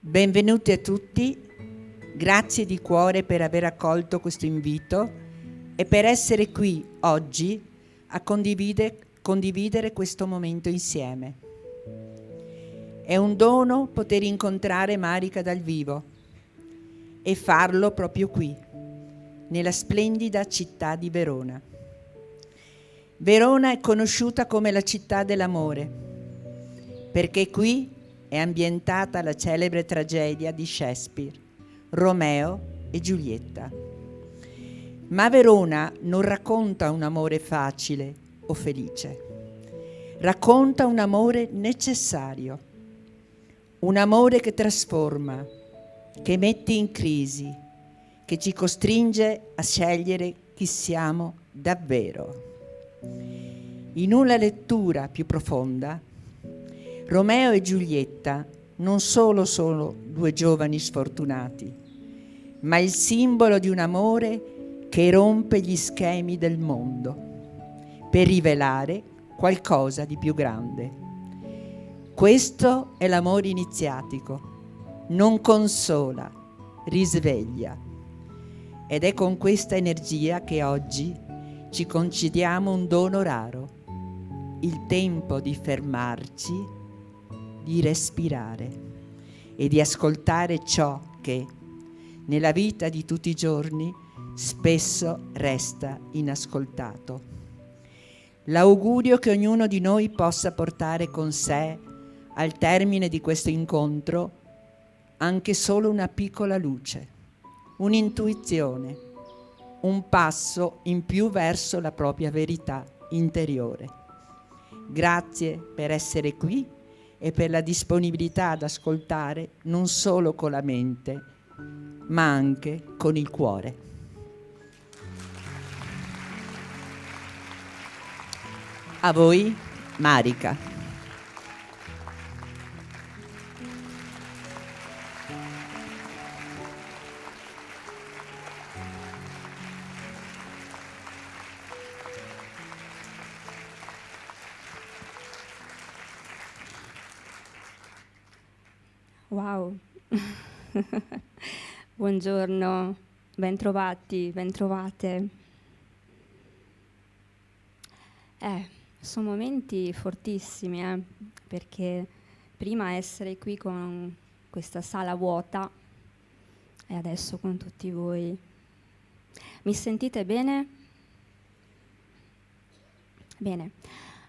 Benvenuti a tutti, grazie di cuore per aver accolto questo invito e per essere qui oggi a condividere questo momento insieme. È un dono poter incontrare Marica dal vivo e farlo proprio qui, nella splendida città di Verona. Verona è conosciuta come la città dell'amore, perché qui è ambientata la celebre tragedia di Shakespeare, Romeo e Giulietta. Ma Verona non racconta un amore facile o felice, racconta un amore necessario, un amore che trasforma, che mette in crisi, che ci costringe a scegliere chi siamo davvero. In una lettura più profonda, Romeo e Giulietta non solo sono due giovani sfortunati, ma il simbolo di un amore che rompe gli schemi del mondo per rivelare qualcosa di più grande. Questo è l'amore iniziatico, non consola, risveglia. Ed è con questa energia che oggi ci concediamo un dono raro, il tempo di fermarci, di respirare e di ascoltare ciò che nella vita di tutti i giorni spesso resta inascoltato. L'augurio che ognuno di noi possa portare con sé al termine di questo incontro anche solo una piccola luce, un'intuizione, un passo in più verso la propria verità interiore. Grazie per essere qui e per la disponibilità ad ascoltare non solo con la mente, ma anche con il cuore. A voi, Marica. Wow, buongiorno, bentrovati, bentrovate. Sono momenti fortissimi, perché prima essere qui con questa sala vuota e adesso con tutti voi. Mi sentite bene? Bene,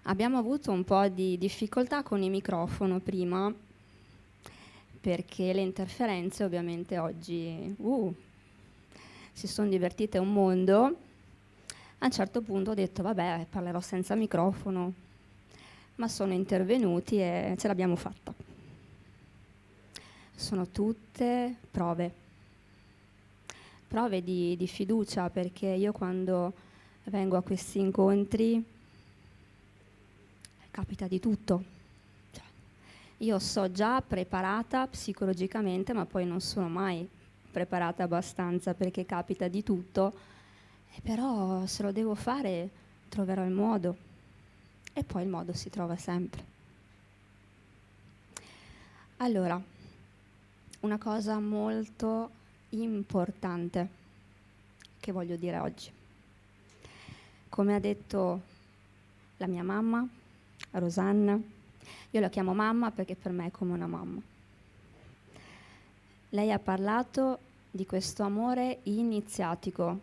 abbiamo avuto un po' di difficoltà con il microfono prima, perché le interferenze ovviamente oggi si sono divertite un mondo. A un certo punto ho detto vabbè, parlerò senza microfono, ma sono intervenuti e ce l'abbiamo fatta. Sono tutte prove di fiducia, perché io quando vengo a questi incontri capita di tutto. Io so già preparata psicologicamente, ma poi non sono mai preparata abbastanza, perché capita di tutto, e però se lo devo fare troverò il modo, e poi il modo si trova sempre. Allora, una cosa molto importante che voglio dire oggi. Come ha detto la mia mamma, Rosanna, io la chiamo mamma perché per me è come una mamma. Lei ha parlato di questo amore iniziatico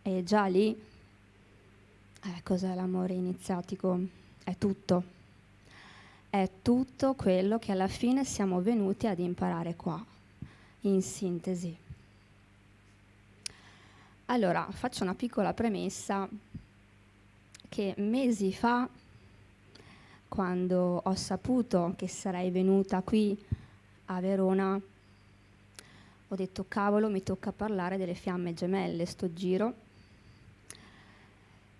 e già lì, cos'è l'amore iniziatico? È tutto quello che alla fine siamo venuti ad imparare qua, in sintesi. Allora, faccio una piccola premessa che mesi fa, quando ho saputo che sarei venuta qui a Verona, ho detto cavolo, mi tocca parlare delle fiamme gemelle sto giro.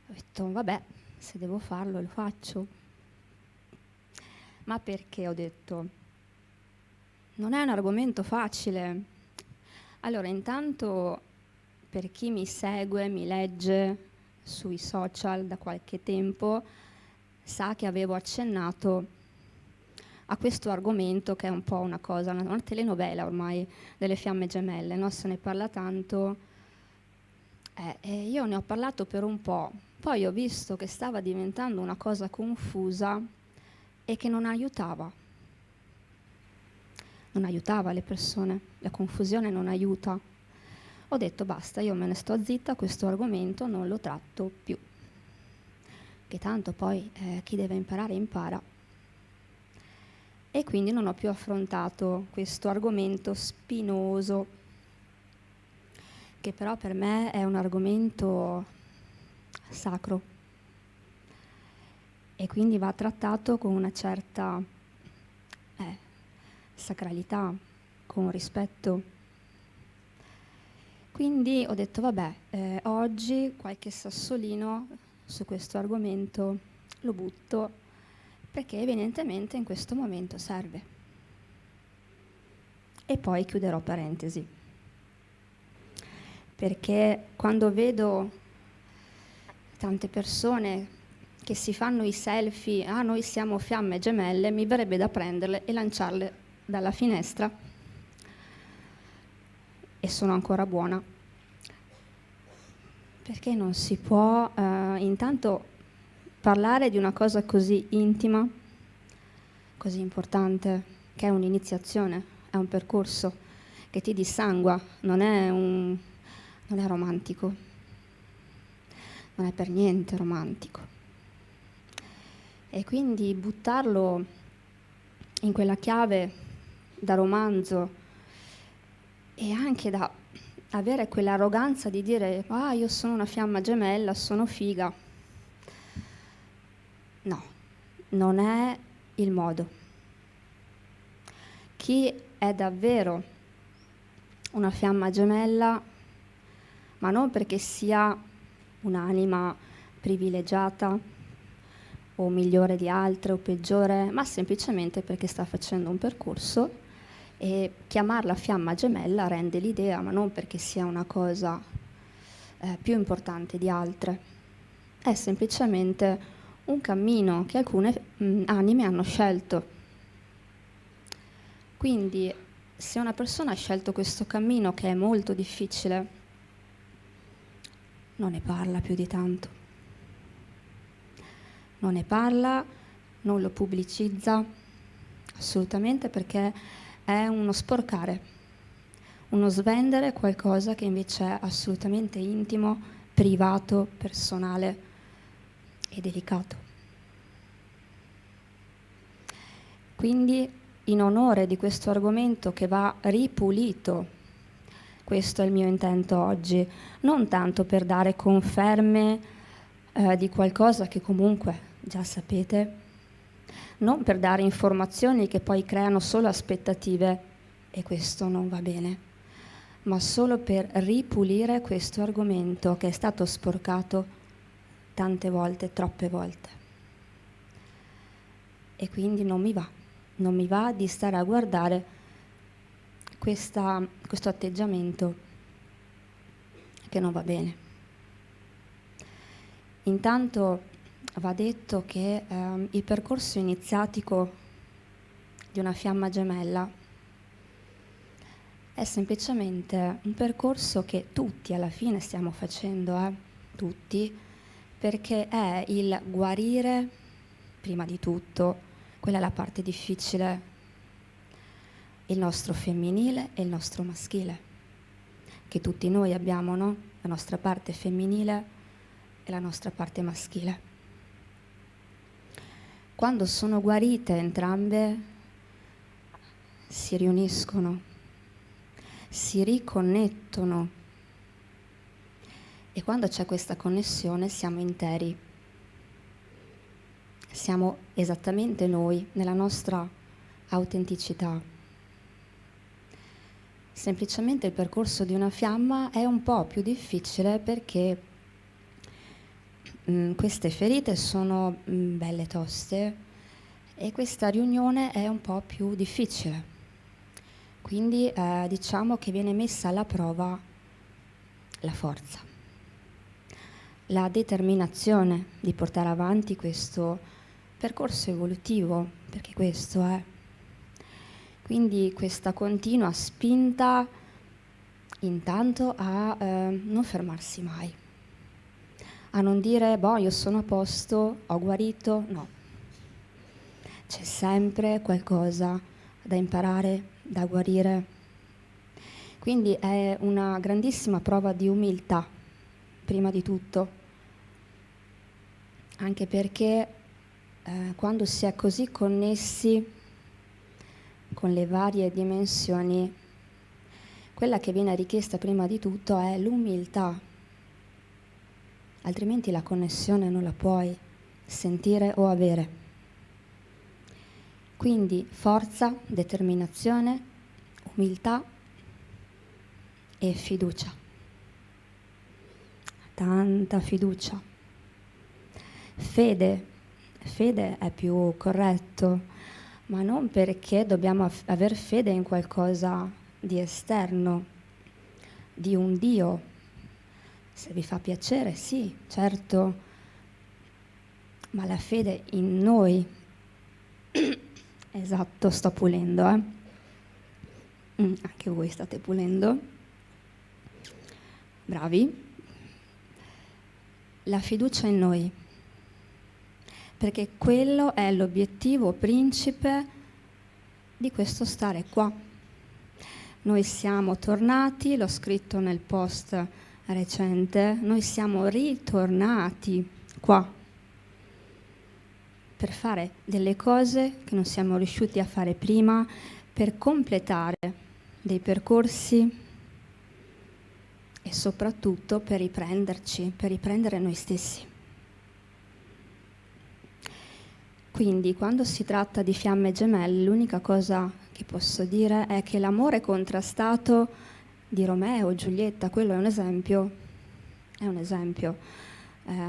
Ho detto vabbè, se devo farlo lo faccio. Ma perché ho detto? Non è un argomento facile. Allora, intanto, per chi mi segue, mi legge sui social da qualche tempo, sa che avevo accennato a questo argomento che è un po' una cosa, una telenovela ormai delle fiamme gemelle, no? Se ne parla tanto, e io ne ho parlato per un po', poi ho visto che stava diventando una cosa confusa e che non aiutava le persone, la confusione non aiuta. Ho detto basta, io me ne sto zitta, questo argomento non lo tratto più, che tanto poi chi deve imparare impara. E quindi non ho più affrontato questo argomento spinoso, che però per me è un argomento sacro e quindi va trattato con una certa sacralità, con rispetto. Quindi ho detto vabbè, oggi qualche sassolino su questo argomento lo butto, perché evidentemente in questo momento serve. E poi chiuderò parentesi, perché quando vedo tante persone che si fanno i selfie, noi siamo fiamme gemelle, mi verrebbe da prenderle e lanciarle dalla finestra, e sono ancora buona, perché non si può intanto parlare di una cosa così intima, così importante, che è un'iniziazione, è un percorso che ti dissangua, non è romantico, non è per niente romantico. E quindi buttarlo in quella chiave da romanzo e anche da avere quell'arroganza di dire io sono una fiamma gemella, sono figa. No, non è il modo. Chi è davvero una fiamma gemella, ma non perché sia un'anima privilegiata o migliore di altre o peggiore, ma semplicemente perché sta facendo un percorso, e chiamarla fiamma gemella rende l'idea, ma non perché sia una cosa più importante di altre. È semplicemente un cammino che alcune anime hanno scelto. Quindi se una persona ha scelto questo cammino, che è molto difficile, non ne parla più di tanto. Non ne parla, non lo pubblicizza assolutamente, perché è uno sporcare, uno svendere qualcosa che invece è assolutamente intimo, privato, personale e delicato. Quindi, in onore di questo argomento che va ripulito, questo è il mio intento oggi, non tanto per dare conferme di qualcosa che comunque già sapete, non per dare informazioni che poi creano solo aspettative, e questo non va bene, ma solo per ripulire questo argomento che è stato sporcato tante volte, troppe volte. E quindi non mi va di stare a guardare questo atteggiamento che non va bene. Intanto va detto che il percorso iniziatico di una fiamma gemella è semplicemente un percorso che tutti alla fine stiamo facendo, tutti, perché è il guarire, prima di tutto, quella è la parte difficile, il nostro femminile e il nostro maschile, che tutti noi abbiamo, no? La nostra parte femminile e la nostra parte maschile. Quando sono guarite entrambe, si riuniscono, si riconnettono, e quando c'è questa connessione siamo interi, siamo esattamente noi, nella nostra autenticità. Semplicemente il percorso di una fiamma è un po' più difficile, perché queste ferite sono belle toste e questa riunione è un po' più difficile. Quindi diciamo che viene messa alla prova la forza, la determinazione di portare avanti questo percorso evolutivo, perché questo è. Quindi questa continua spinta intanto a non fermarsi mai, a non dire, boh, io sono a posto, ho guarito, no. C'è sempre qualcosa da imparare, da guarire. Quindi è una grandissima prova di umiltà, prima di tutto, anche perché quando si è così connessi con le varie dimensioni, quella che viene richiesta prima di tutto è l'umiltà, altrimenti la connessione non la puoi sentire o avere. Quindi forza, determinazione, umiltà e fiducia. Tanta fiducia. Fede è più corretto, ma non perché dobbiamo aver fede in qualcosa di esterno, di un Dio. Se vi fa piacere, sì, certo, ma la fede in noi. Esatto, sto pulendo, anche voi state pulendo. Bravi. La fiducia in noi, perché quello è l'obiettivo principe di questo stare qua. Noi siamo tornati, l'ho scritto nel post recente, noi siamo ritornati qua per fare delle cose che non siamo riusciti a fare prima, per completare dei percorsi e soprattutto per riprenderci, per riprendere noi stessi. Quindi quando si tratta di fiamme gemelle, l'unica cosa che posso dire è che l'amore contrastato di Romeo e Giulietta, quello è un esempio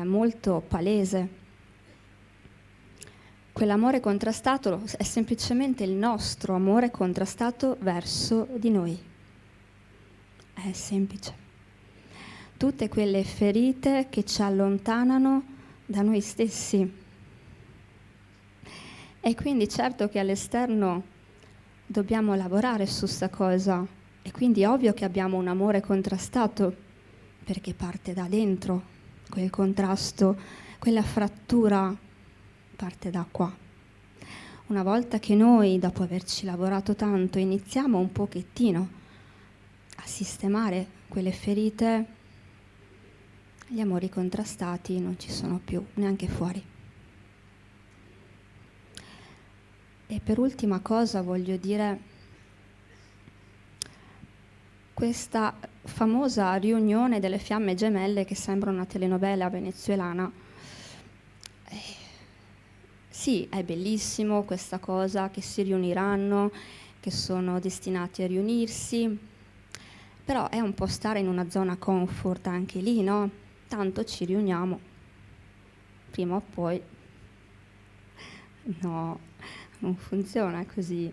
molto palese. Quell'amore contrastato è semplicemente il nostro amore contrastato verso di noi. È semplice. Tutte quelle ferite che ci allontanano da noi stessi. E quindi certo che all'esterno dobbiamo lavorare su sta cosa, e quindi è ovvio che abbiamo un amore contrastato, perché parte da dentro, quel contrasto, quella frattura parte da qua. Una volta che noi, dopo averci lavorato tanto, iniziamo un pochettino a sistemare quelle ferite, gli amori contrastati non ci sono più, neanche fuori. E per ultima cosa voglio dire, questa famosa riunione delle fiamme gemelle che sembra una telenovela venezuelana, sì, è bellissimo questa cosa, che si riuniranno, che sono destinati a riunirsi, però è un po' stare in una zona comfort anche lì, no? Tanto ci riuniamo, prima o poi. No, non funziona così.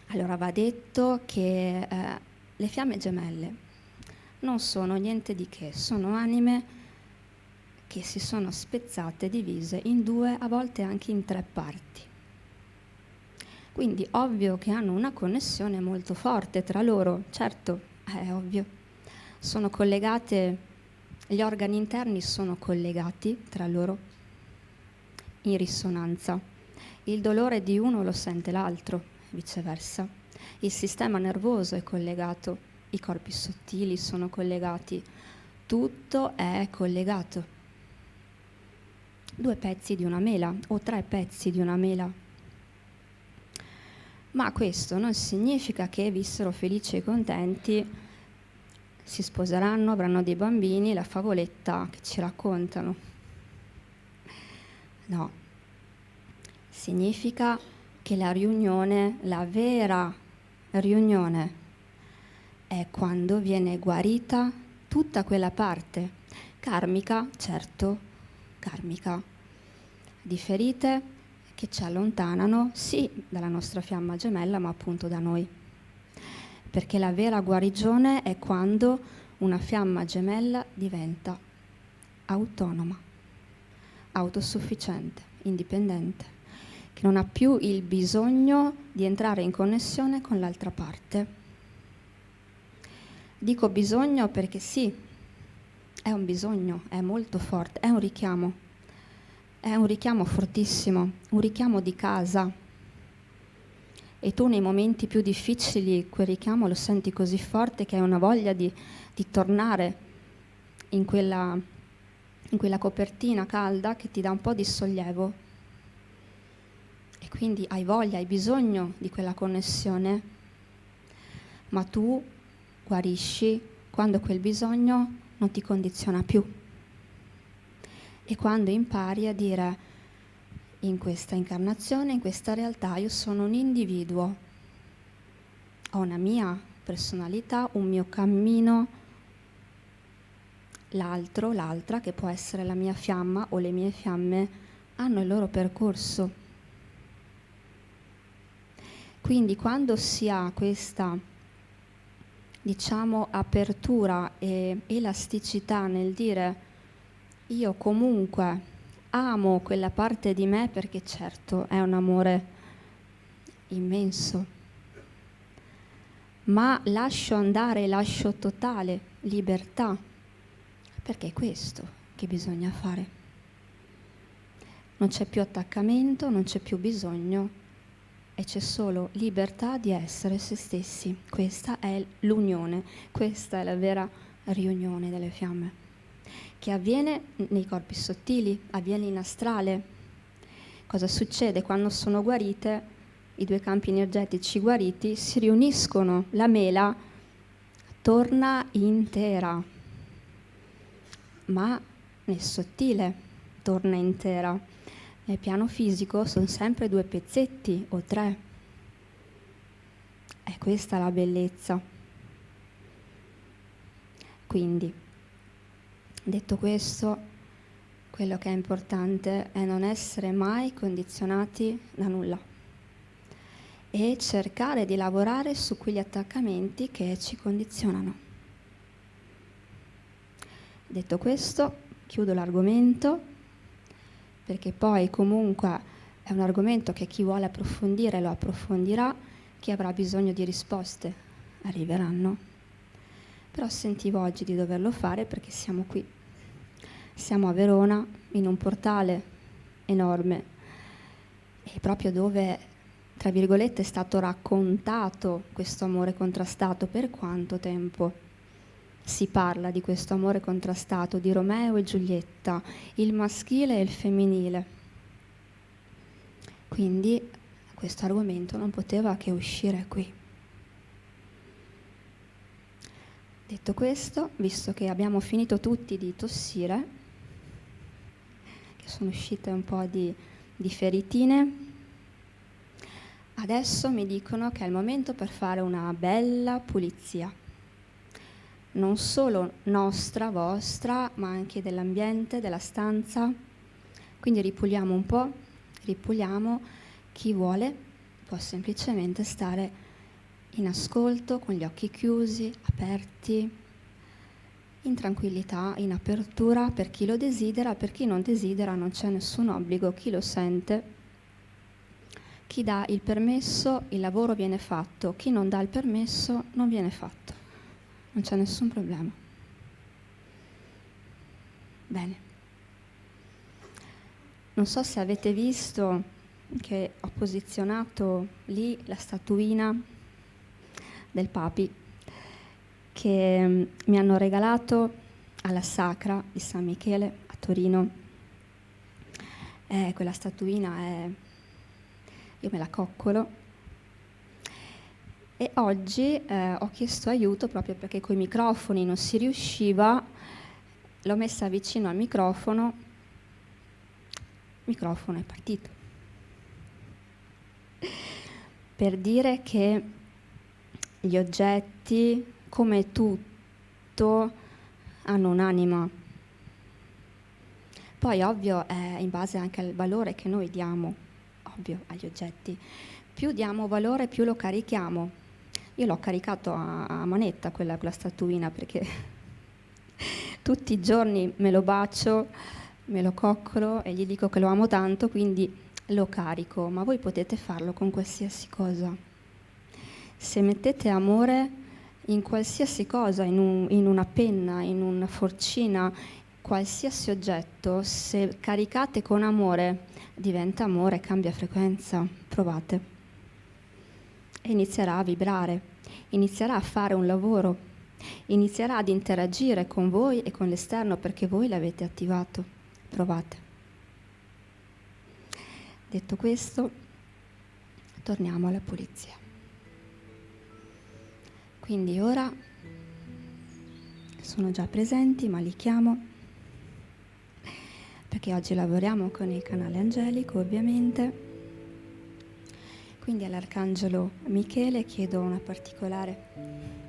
Allora va detto che le fiamme gemelle non sono niente di che, sono anime che si sono spezzate, divise in 2, a volte anche in 3 parti. Quindi ovvio che hanno una connessione molto forte tra loro, certo, è ovvio. Sono collegate, gli organi interni sono collegati tra loro in risonanza. Il dolore di uno lo sente l'altro, viceversa. Il sistema nervoso è collegato, i corpi sottili sono collegati, tutto è collegato. 2 pezzi di una mela o 3 pezzi di una mela. Ma questo non significa che vissero felici e contenti, si sposeranno, avranno dei bambini, la favoletta che ci raccontano. No, significa che la riunione, la vera riunione, è quando viene guarita tutta quella parte karmica, certo, karmica, di ferite che ci allontanano, sì, dalla nostra fiamma gemella, ma appunto da noi. Perché la vera guarigione è quando una fiamma gemella diventa autonoma, autosufficiente. indipendente, che non ha più il bisogno di entrare in connessione con l'altra parte. Dico bisogno perché sì, è un bisogno, è molto forte, è un richiamo fortissimo, un richiamo di casa. E tu nei momenti più difficili quel richiamo lo senti così forte che hai una voglia di tornare in quella copertina calda che ti dà un po' di sollievo. E quindi hai voglia, hai bisogno di quella connessione, ma tu guarisci quando quel bisogno non ti condiziona più. E quando impari a dire: in questa incarnazione, in questa realtà, io sono un individuo, ho una mia personalità, un mio cammino, l'altro, l'altra, che può essere la mia fiamma o le mie fiamme, hanno il loro percorso. Quindi quando si ha questa, diciamo, apertura e elasticità nel dire: io comunque amo quella parte di me, perché certo è un amore immenso, ma lascio andare, lascio totale libertà, perché è questo che bisogna fare. Non c'è più attaccamento, non c'è più bisogno, e c'è solo libertà di essere se stessi. Questa è l'unione, questa è la vera riunione delle fiamme, che avviene nei corpi sottili, avviene in astrale. Cosa succede? Quando sono guarite, i due campi energetici guariti si riuniscono, la mela torna intera, ma nel sottile torna intera. Nel piano fisico sono sempre 2 pezzetti o 3. È questa la bellezza. Quindi, detto questo, quello che è importante è non essere mai condizionati da nulla e cercare di lavorare su quegli attaccamenti che ci condizionano. Detto questo, chiudo l'argomento, perché poi comunque è un argomento che chi vuole approfondire lo approfondirà, chi avrà bisogno di risposte arriveranno. Però sentivo oggi di doverlo fare perché siamo qui. Siamo a Verona, in un portale enorme, e proprio dove, tra virgolette, è stato raccontato questo amore contrastato. Per quanto tempo si parla di questo amore contrastato, di Romeo e Giulietta, il maschile e il femminile? Quindi questo argomento non poteva che uscire qui. Detto questo, visto che abbiamo finito tutti di tossire, che sono uscite un po' di feritine, adesso mi dicono che è il momento per fare una bella pulizia, non solo nostra, vostra, ma anche dell'ambiente, della stanza. Quindi ripuliamo un po', ripuliamo. Chi vuole può semplicemente stare in ascolto, con gli occhi chiusi, aperti, in tranquillità, in apertura, per chi lo desidera. Per chi non desidera non c'è nessun obbligo, chi lo sente, chi dà il permesso, il lavoro viene fatto, chi non dà il permesso non viene fatto, non c'è nessun problema. Bene. Non so se avete visto che ho posizionato lì la statuina del Papi che mi hanno regalato alla Sacra di San Michele a Torino. Quella statuina io me la coccolo, e oggi ho chiesto aiuto proprio perché coi microfoni non si riusciva. L'ho messa vicino al microfono, il microfono è partito, per dire che gli oggetti, come tutto, hanno un'anima. Poi ovvio è in base anche al valore che noi diamo, ovvio, agli oggetti. Più diamo valore, più lo carichiamo. Io l'ho caricato a manetta quella statuina, perché tutti i giorni me lo bacio, me lo coccolo e gli dico che lo amo tanto, quindi lo carico, ma voi potete farlo con qualsiasi cosa. Se mettete amore in qualsiasi cosa, in una penna, in una forcina, qualsiasi oggetto, se caricate con amore, diventa amore, cambia frequenza, provate. E inizierà a vibrare, inizierà a fare un lavoro, inizierà ad interagire con voi e con l'esterno perché voi l'avete attivato. Provate. Detto questo, torniamo alla pulizia. Quindi ora sono già presenti, ma li chiamo perché oggi lavoriamo con il canale angelico, ovviamente. Quindi all'Arcangelo Michele chiedo una particolare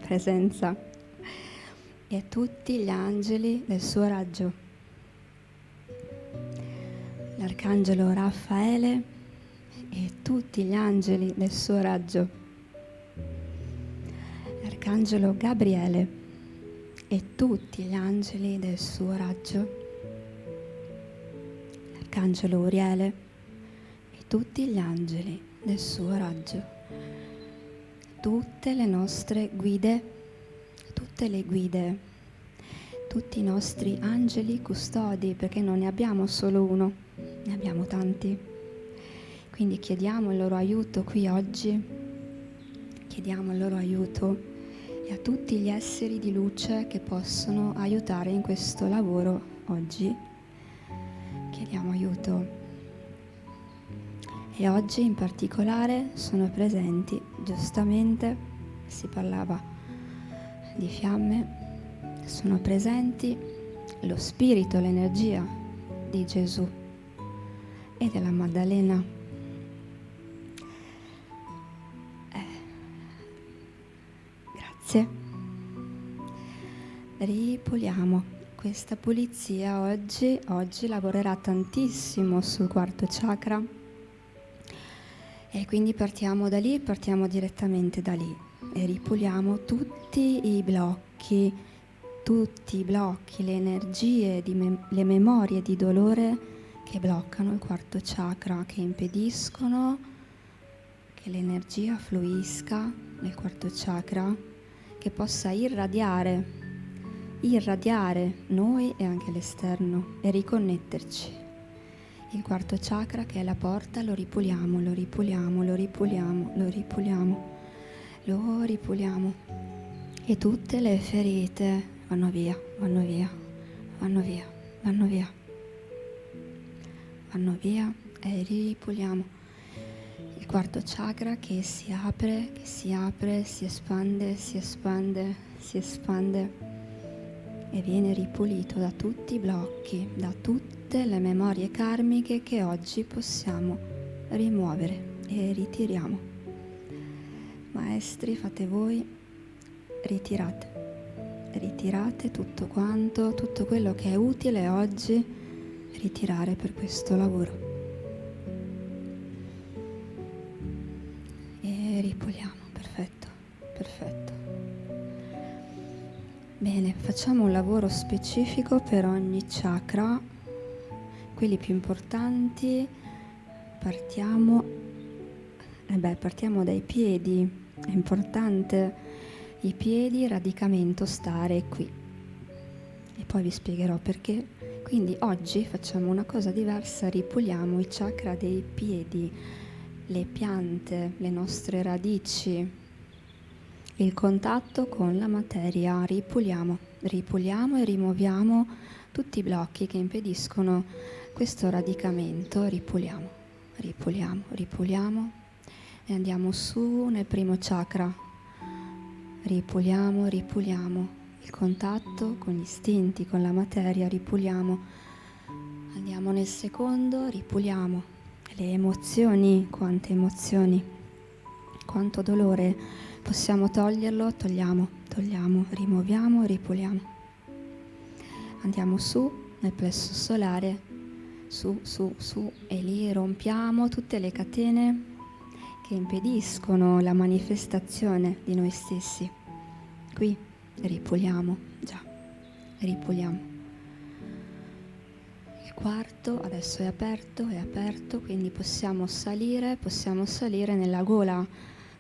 presenza e a tutti gli angeli del suo raggio. L'Arcangelo Raffaele e tutti gli angeli del suo raggio. L'Arcangelo Gabriele e tutti gli angeli del suo raggio. L'Arcangelo Uriele e tutti gli angeli del suo raggio. Tutte le nostre guide, tutte le guide, tutti i nostri angeli custodi, perché non ne abbiamo solo uno, ne abbiamo tanti. Quindi chiediamo il loro aiuto qui oggi, chiediamo il loro aiuto e a tutti gli esseri di luce che possono aiutare in questo lavoro oggi. Chiediamo aiuto. E oggi in particolare sono presenti, giustamente, si parlava di fiamme, sono presenti lo spirito, l'energia di Gesù e della Maddalena. Grazie. Ripuliamo. Questa pulizia oggi lavorerà tantissimo sul quarto chakra e quindi partiamo da lì, partiamo direttamente da lì e ripuliamo tutti i blocchi, le energie, le memorie di dolore che bloccano il quarto chakra, che impediscono che l'energia fluisca nel quarto chakra, che possa irradiare noi e anche l'esterno e riconnetterci. Il quarto chakra, che è la porta, lo ripuliamo e tutte le ferite vanno via e ripuliamo il quarto chakra che si apre, si espande e viene ripulito da tutti i blocchi, da tutte le memorie karmiche che oggi possiamo rimuovere e ritiriamo. Maestri, fate voi, ritirate tutto quanto, tutto quello che è utile oggi ritirare per questo lavoro. E ripuliamo, perfetto. Bene, facciamo un lavoro specifico per ogni chakra, quelli più importanti. Partiamo dai piedi, è importante, i piedi, radicamento, stare qui. E poi vi spiegherò perché. Quindi oggi facciamo una cosa diversa, ripuliamo i chakra dei piedi, le piante, le nostre radici, il contatto con la materia. Ripuliamo e rimuoviamo tutti i blocchi che impediscono questo radicamento. Ripuliamo e andiamo su nel primo chakra. Ripuliamo il contatto con gli istinti, con la materia. Ripuliamo. Andiamo nel secondo, ripuliamo le emozioni, quante emozioni, quanto dolore. Possiamo toglierlo, togliamo, rimuoviamo, ripuliamo. Andiamo su nel plesso solare, su, e lì rompiamo tutte le catene che impediscono la manifestazione di noi stessi. Qui ripuliamo. Il quarto, adesso è aperto, quindi possiamo salire nella gola,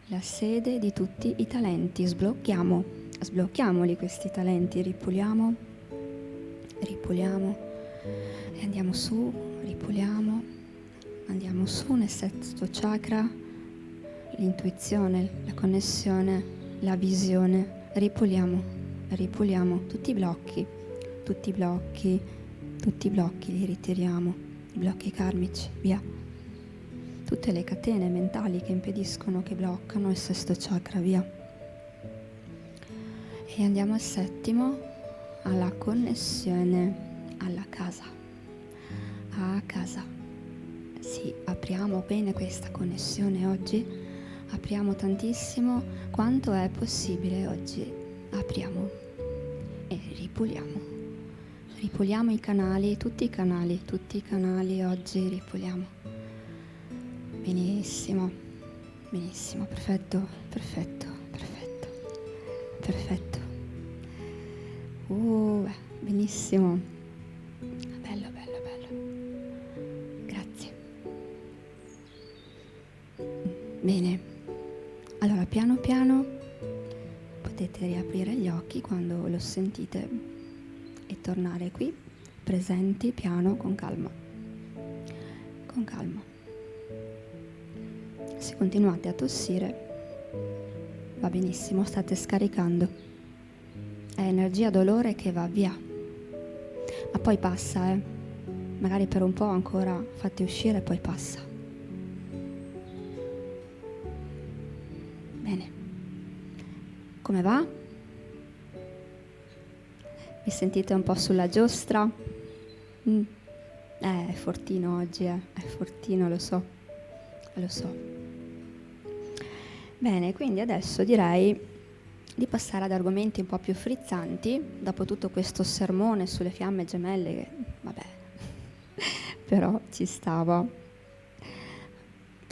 la sede di tutti i talenti. Sblocchiamoli questi talenti, ripuliamo e andiamo su, ripuliamo, andiamo su nel sesto chakra, l'intuizione, la connessione, la visione, ripuliamo tutti i blocchi, li ritiriamo, i blocchi karmici, via. Tutte le catene mentali che impediscono, che bloccano il sesto chakra, via. E andiamo al settimo, alla connessione, alla casa. A casa. Sì, apriamo bene questa connessione oggi, apriamo tantissimo quanto è possibile oggi. Apriamo e ripuliamo. Ripuliamo i canali, tutti i canali oggi ripuliamo. Benissimo, perfetto. Benissimo. Bello. Grazie. Bene. Allora, piano piano potete riaprire gli occhi quando lo sentite e tornare qui, presenti, piano, con calma. Se continuate a tossire, va benissimo, state scaricando. È energia dolore che va via. Ma poi passa, magari per un po' ancora fate uscire, poi passa. Bene. Come va? Vi sentite un po' sulla giostra? È fortino oggi, è fortino, lo so. Bene, quindi adesso direi di passare ad argomenti un po' più frizzanti, dopo tutto questo sermone sulle fiamme gemelle, che vabbè, però ci stava.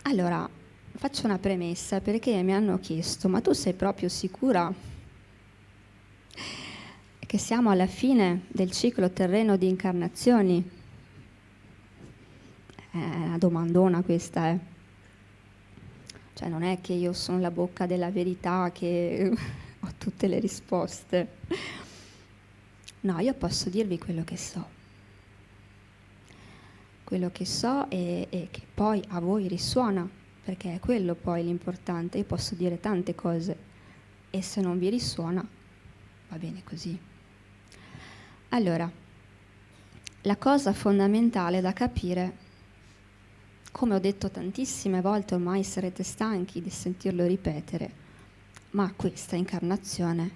Allora, faccio una premessa, perché mi hanno chiesto, ma tu sei proprio sicura che siamo alla fine del ciclo terreno di incarnazioni? È una domandona questa, Cioè non è che io sono la bocca della verità, che ho tutte le risposte. No, io posso dirvi quello che so. Quello che so e che poi a voi risuona, perché è quello poi l'importante. Io posso dire tante cose e se non vi risuona, va bene così. Allora, la cosa fondamentale da capire, come ho detto tantissime volte, ormai sarete stanchi di sentirlo ripetere, ma questa incarnazione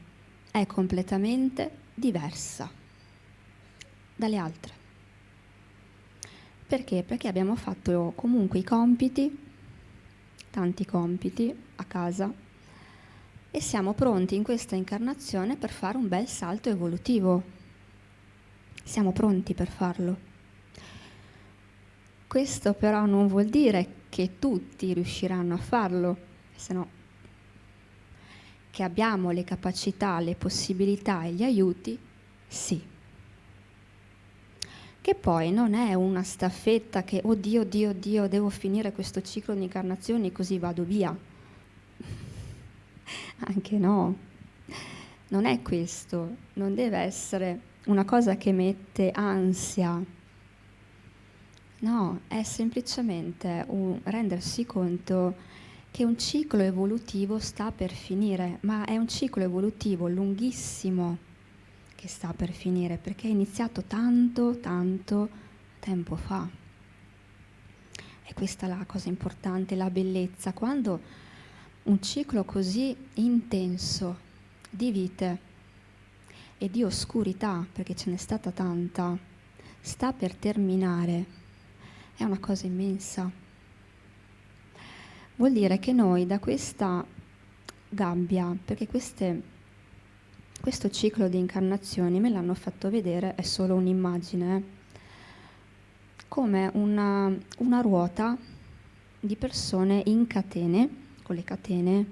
è completamente diversa dalle altre. Perché? Perché abbiamo fatto comunque i compiti, tanti compiti a casa, e siamo pronti in questa incarnazione per fare un bel salto evolutivo. Siamo pronti per farlo. Questo però non vuol dire che tutti riusciranno a farlo, se no che abbiamo le capacità, le possibilità e gli aiuti, sì. Che poi non è una staffetta che, oddio, devo finire questo ciclo di incarnazioni così vado via. Anche no. Non è questo, non deve essere una cosa che mette ansia. No, è semplicemente rendersi conto che un ciclo evolutivo sta per finire, ma è un ciclo evolutivo lunghissimo che sta per finire, perché è iniziato tanto tempo fa. E questa è la cosa importante, la bellezza. Quando un ciclo così intenso di vite e di oscurità, perché ce n'è stata tanta, sta per terminare, è una cosa immensa. Vuol dire che noi da questa gabbia, perché questo ciclo di incarnazioni me l'hanno fatto vedere, è solo un'immagine, come una ruota di persone in catene, con le catene,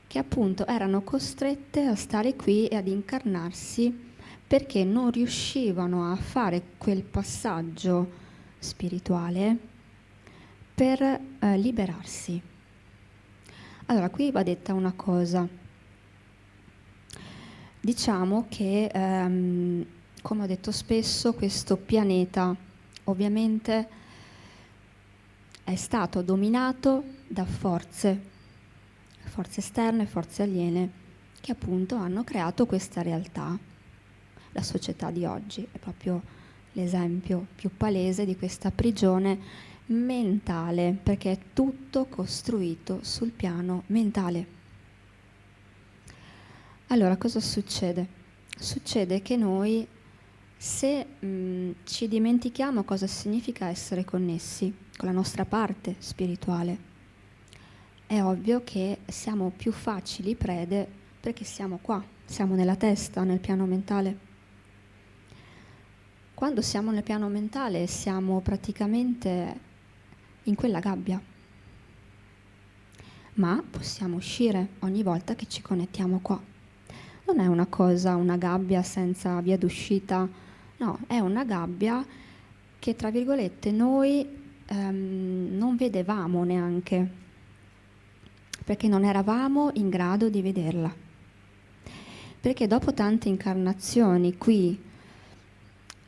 che appunto erano costrette a stare qui e ad incarnarsi perché non riuscivano a fare quel passaggio spirituale per liberarsi. Allora, qui va detta una cosa. Diciamo che, come ho detto spesso, questo pianeta ovviamente è stato dominato da forze esterne, forze aliene, che appunto hanno creato questa realtà. La società di oggi è proprio l'esempio più palese di questa prigione mentale, perché è tutto costruito sul piano mentale. Allora, cosa succede? Succede che noi, se ci dimentichiamo cosa significa essere connessi con la nostra parte spirituale, è ovvio che siamo più facili prede perché siamo qua, siamo nella testa, nel piano mentale. Quando siamo nel piano mentale siamo praticamente in quella gabbia, ma possiamo uscire ogni volta che ci connettiamo qua. Non è una cosa, una gabbia senza via d'uscita, no, è una gabbia che, tra virgolette, noi non vedevamo neanche, perché non eravamo in grado di vederla. Perché dopo tante incarnazioni qui,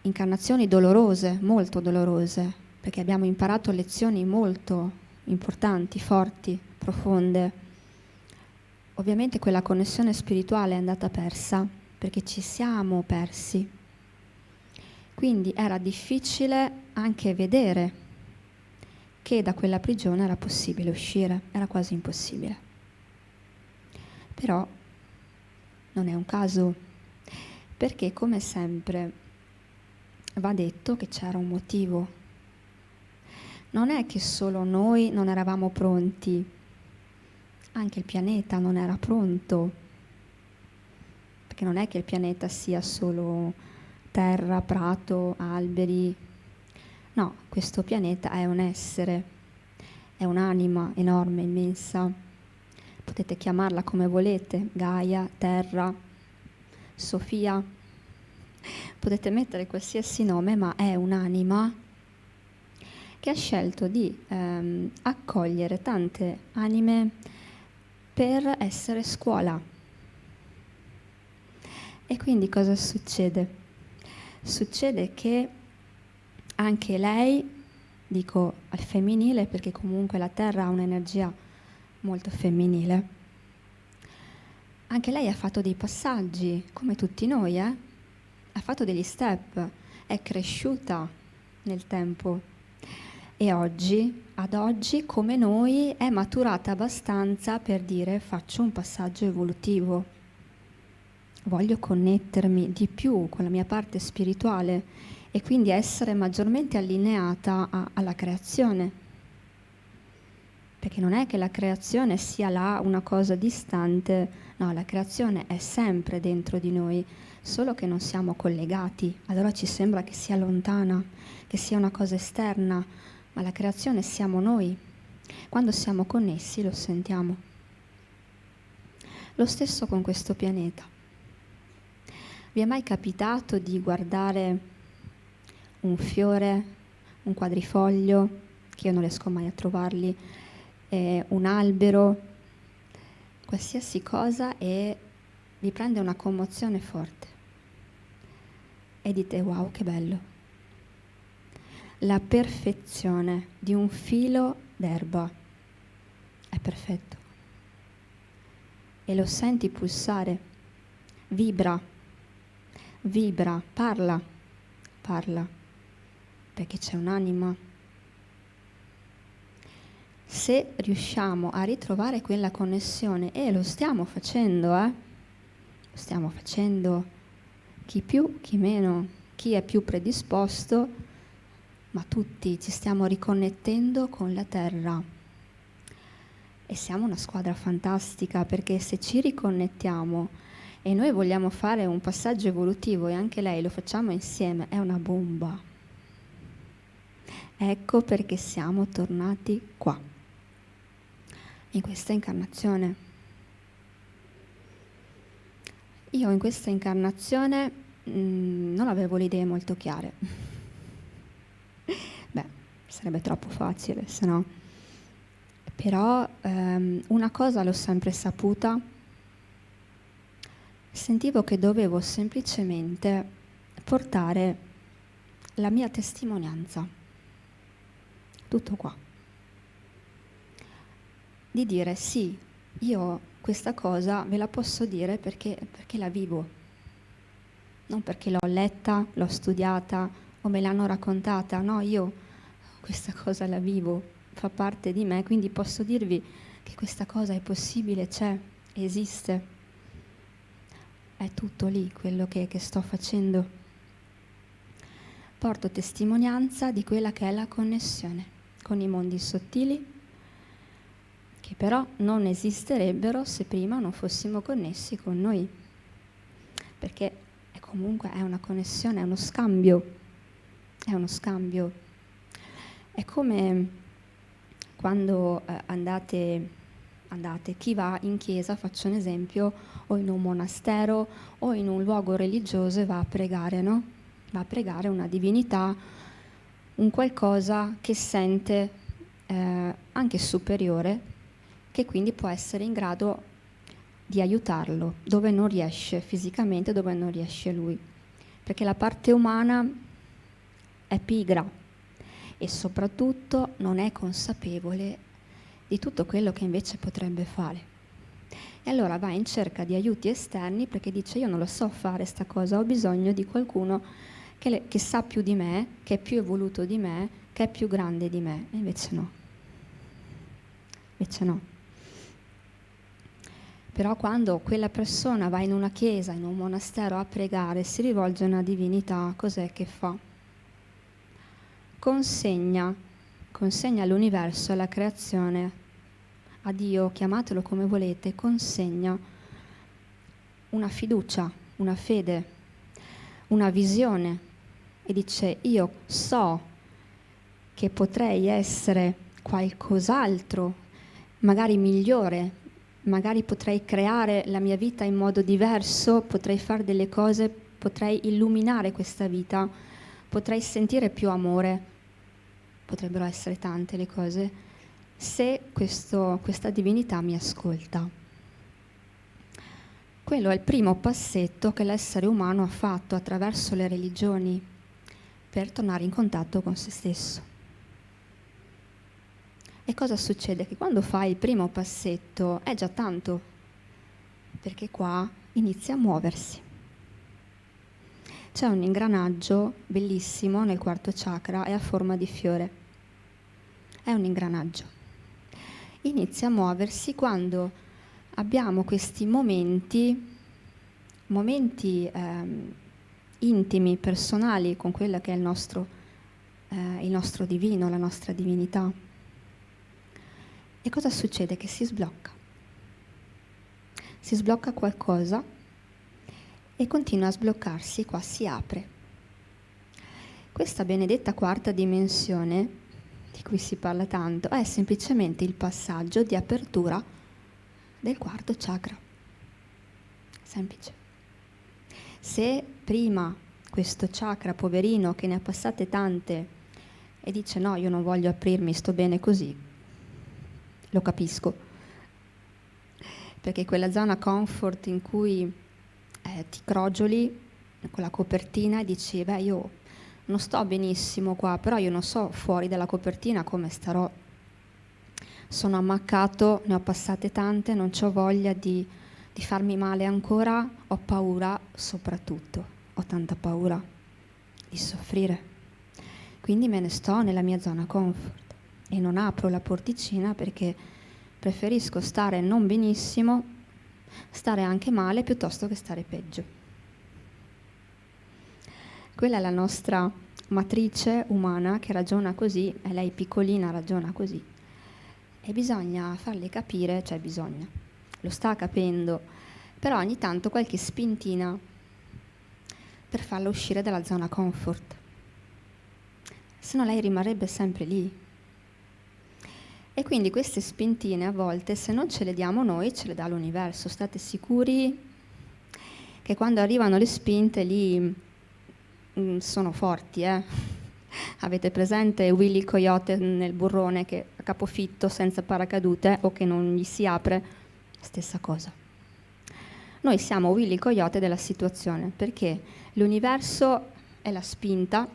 incarnazioni dolorose, molto dolorose, perché abbiamo imparato lezioni molto importanti, forti, profonde, ovviamente quella connessione spirituale è andata persa, perché ci siamo persi. Quindi era difficile anche vedere che da quella prigione era possibile uscire, era quasi impossibile. Però non è un caso, perché come sempre va detto che c'era un motivo. Non è che solo noi non eravamo pronti, anche il pianeta non era pronto, perché non è che il pianeta sia solo terra, prato, alberi. No, questo pianeta è un essere, è un'anima enorme, immensa. Potete chiamarla come volete, Gaia, Terra, Sofia. Potete mettere qualsiasi nome, ma è un'anima che ha scelto di accogliere tante anime per essere scuola. E quindi cosa succede? Succede che anche lei, dico al femminile perché comunque la Terra ha un'energia molto femminile, anche lei ha fatto dei passaggi, come tutti noi, ha fatto degli step, è cresciuta nel tempo e oggi, ad oggi, come noi, è maturata abbastanza per dire faccio un passaggio evolutivo, voglio connettermi di più con la mia parte spirituale e quindi essere maggiormente allineata alla creazione. Perché non è che la creazione sia là una cosa distante, no, la creazione è sempre dentro di noi, solo che non siamo collegati, allora ci sembra che sia lontana, che sia una cosa esterna, ma la creazione siamo noi. Quando siamo connessi lo sentiamo. Lo stesso con questo pianeta. Vi è mai capitato di guardare un fiore, un quadrifoglio, che io non riesco mai a trovarli, un albero, qualsiasi cosa, e vi prende una commozione forte e dite wow, che bello, la perfezione di un filo d'erba è perfetto e lo senti pulsare, vibra, parla, perché c'è un'anima. Se riusciamo a ritrovare quella connessione, e lo stiamo facendo, lo stiamo facendo, chi più, chi meno, chi è più predisposto, ma tutti ci stiamo riconnettendo con la Terra. E siamo una squadra fantastica, perché se ci riconnettiamo e noi vogliamo fare un passaggio evolutivo e anche lei lo facciamo insieme, è una bomba. Ecco perché siamo tornati qua, in questa incarnazione. Io in questa incarnazione non avevo le idee molto chiare. Beh, sarebbe troppo facile, se no. Però una cosa l'ho sempre saputa, sentivo che dovevo semplicemente portare la mia testimonianza, tutto qua. Di dire sì, io questa cosa ve la posso dire perché la vivo, non perché l'ho letta, l'ho studiata o me l'hanno raccontata, no, io questa cosa la vivo, fa parte di me, quindi posso dirvi che questa cosa è possibile, c'è, esiste, è tutto lì quello che sto facendo. Porto testimonianza di quella che è la connessione con i mondi sottili, che però non esisterebbero se prima non fossimo connessi con noi, perché comunque è una connessione, è uno scambio, è come quando andate, chi va in chiesa, faccio un esempio, o in un monastero o in un luogo religioso e va a pregare, no? Va a pregare una divinità, un qualcosa che sente anche superiore, che quindi può essere in grado di aiutarlo dove non riesce fisicamente, dove non riesce lui, perché la parte umana è pigra e soprattutto non è consapevole di tutto quello che invece potrebbe fare. E allora va in cerca di aiuti esterni perché dice: io non lo so fare sta cosa, ho bisogno di qualcuno che sa più di me, che è più evoluto di me, che è più grande di me. E invece no. Però quando quella persona va in una chiesa, in un monastero a pregare, si rivolge a una divinità, cos'è che fa? Consegna all'universo, alla creazione, a Dio, chiamatelo come volete, consegna una fiducia, una fede, una visione e dice: io so che potrei essere qualcos'altro, magari migliore, magari potrei creare la mia vita in modo diverso, potrei fare delle cose, potrei illuminare questa vita, potrei sentire più amore, potrebbero essere tante le cose, se questa divinità mi ascolta. Quello è il primo passetto che l'essere umano ha fatto attraverso le religioni per tornare in contatto con se stesso. E cosa succede? Che quando fai il primo passetto è già tanto, perché qua inizia a muoversi. C'è un ingranaggio bellissimo nel quarto chakra, è a forma di fiore. È un ingranaggio. Inizia a muoversi quando abbiamo questi momenti intimi, personali, con quello che è il nostro divino, la nostra divinità. E cosa succede? Che si sblocca qualcosa e continua a sbloccarsi, qua si apre. Questa benedetta quarta dimensione, di cui si parla tanto, è semplicemente il passaggio di apertura del quarto chakra. Semplice. Se prima questo chakra, poverino, che ne ha passate tante e dice: no, io non voglio aprirmi, sto bene così, lo capisco, perché quella zona comfort in cui ti crogioli con la copertina e dici: beh, io non sto benissimo qua, però io non so fuori dalla copertina come starò, sono ammaccato, ne ho passate tante, non c'ho voglia di farmi male ancora, ho paura, soprattutto ho tanta paura di soffrire, quindi me ne sto nella mia zona comfort e non apro la porticina perché preferisco stare non benissimo, stare anche male piuttosto che stare peggio. Quella è la nostra matrice umana che ragiona così, e lei piccolina ragiona così. E bisogna farle capire, lo sta capendo, però ogni tanto qualche spintina per farla uscire dalla zona comfort. Se no lei rimarrebbe sempre lì. E quindi queste spintine a volte, se non ce le diamo noi, ce le dà l'universo. State sicuri che quando arrivano le spinte lì sono forti, Avete presente Willy Coyote nel burrone che a capofitto senza paracadute o che non gli si apre? Stessa cosa. Noi siamo Willy Coyote della situazione, perché l'universo è la spinta,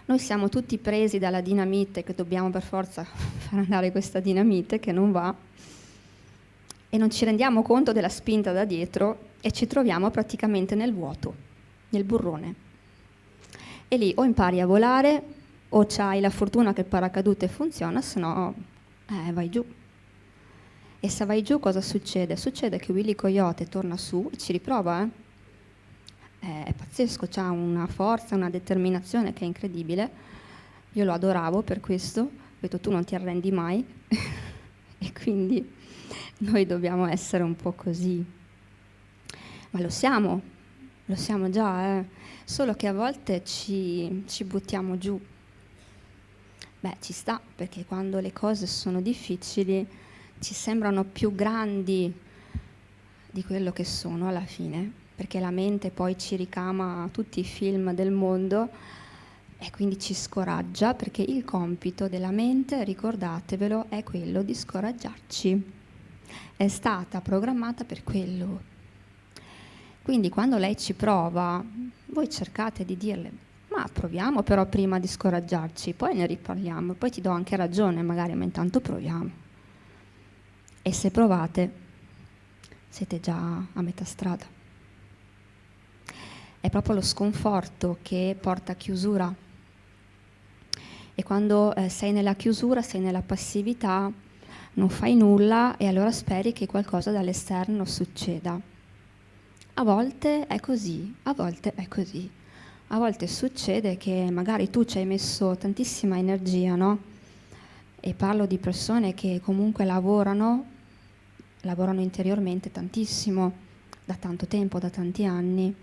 noi siamo tutti presi dalla dinamite, che dobbiamo per forza far andare questa dinamite che non va, e non ci rendiamo conto della spinta da dietro e ci troviamo praticamente nel vuoto, nel burrone. E lì o impari a volare o c'hai la fortuna che il paracadute funziona, se no vai giù. E se vai giù cosa succede? Succede che Willy Coyote torna su e ci riprova, È pazzesco, c'ha una forza, una determinazione che è incredibile. Io lo adoravo per questo, ho detto tu non ti arrendi mai e quindi noi dobbiamo essere un po' così. Ma lo siamo già, solo che a volte ci buttiamo giù. Beh, ci sta, perché quando le cose sono difficili ci sembrano più grandi di quello che sono alla fine, perché la mente poi ci ricama tutti i film del mondo e quindi ci scoraggia, perché il compito della mente, ricordatevelo, è quello di scoraggiarci. È stata programmata per quello. Quindi quando lei ci prova, voi cercate di dirle, ma proviamo però prima di scoraggiarci, poi ne riparliamo, poi ti do anche ragione magari, ma intanto proviamo. E se provate, siete già a metà strada. È proprio lo sconforto che porta a chiusura. E quando sei nella chiusura, sei nella passività, non fai nulla e allora speri che qualcosa dall'esterno succeda. A volte è così, a volte è così. A volte succede che magari tu ci hai messo tantissima energia, no? E parlo di persone che comunque lavorano interiormente tantissimo, da tanto tempo, da tanti anni,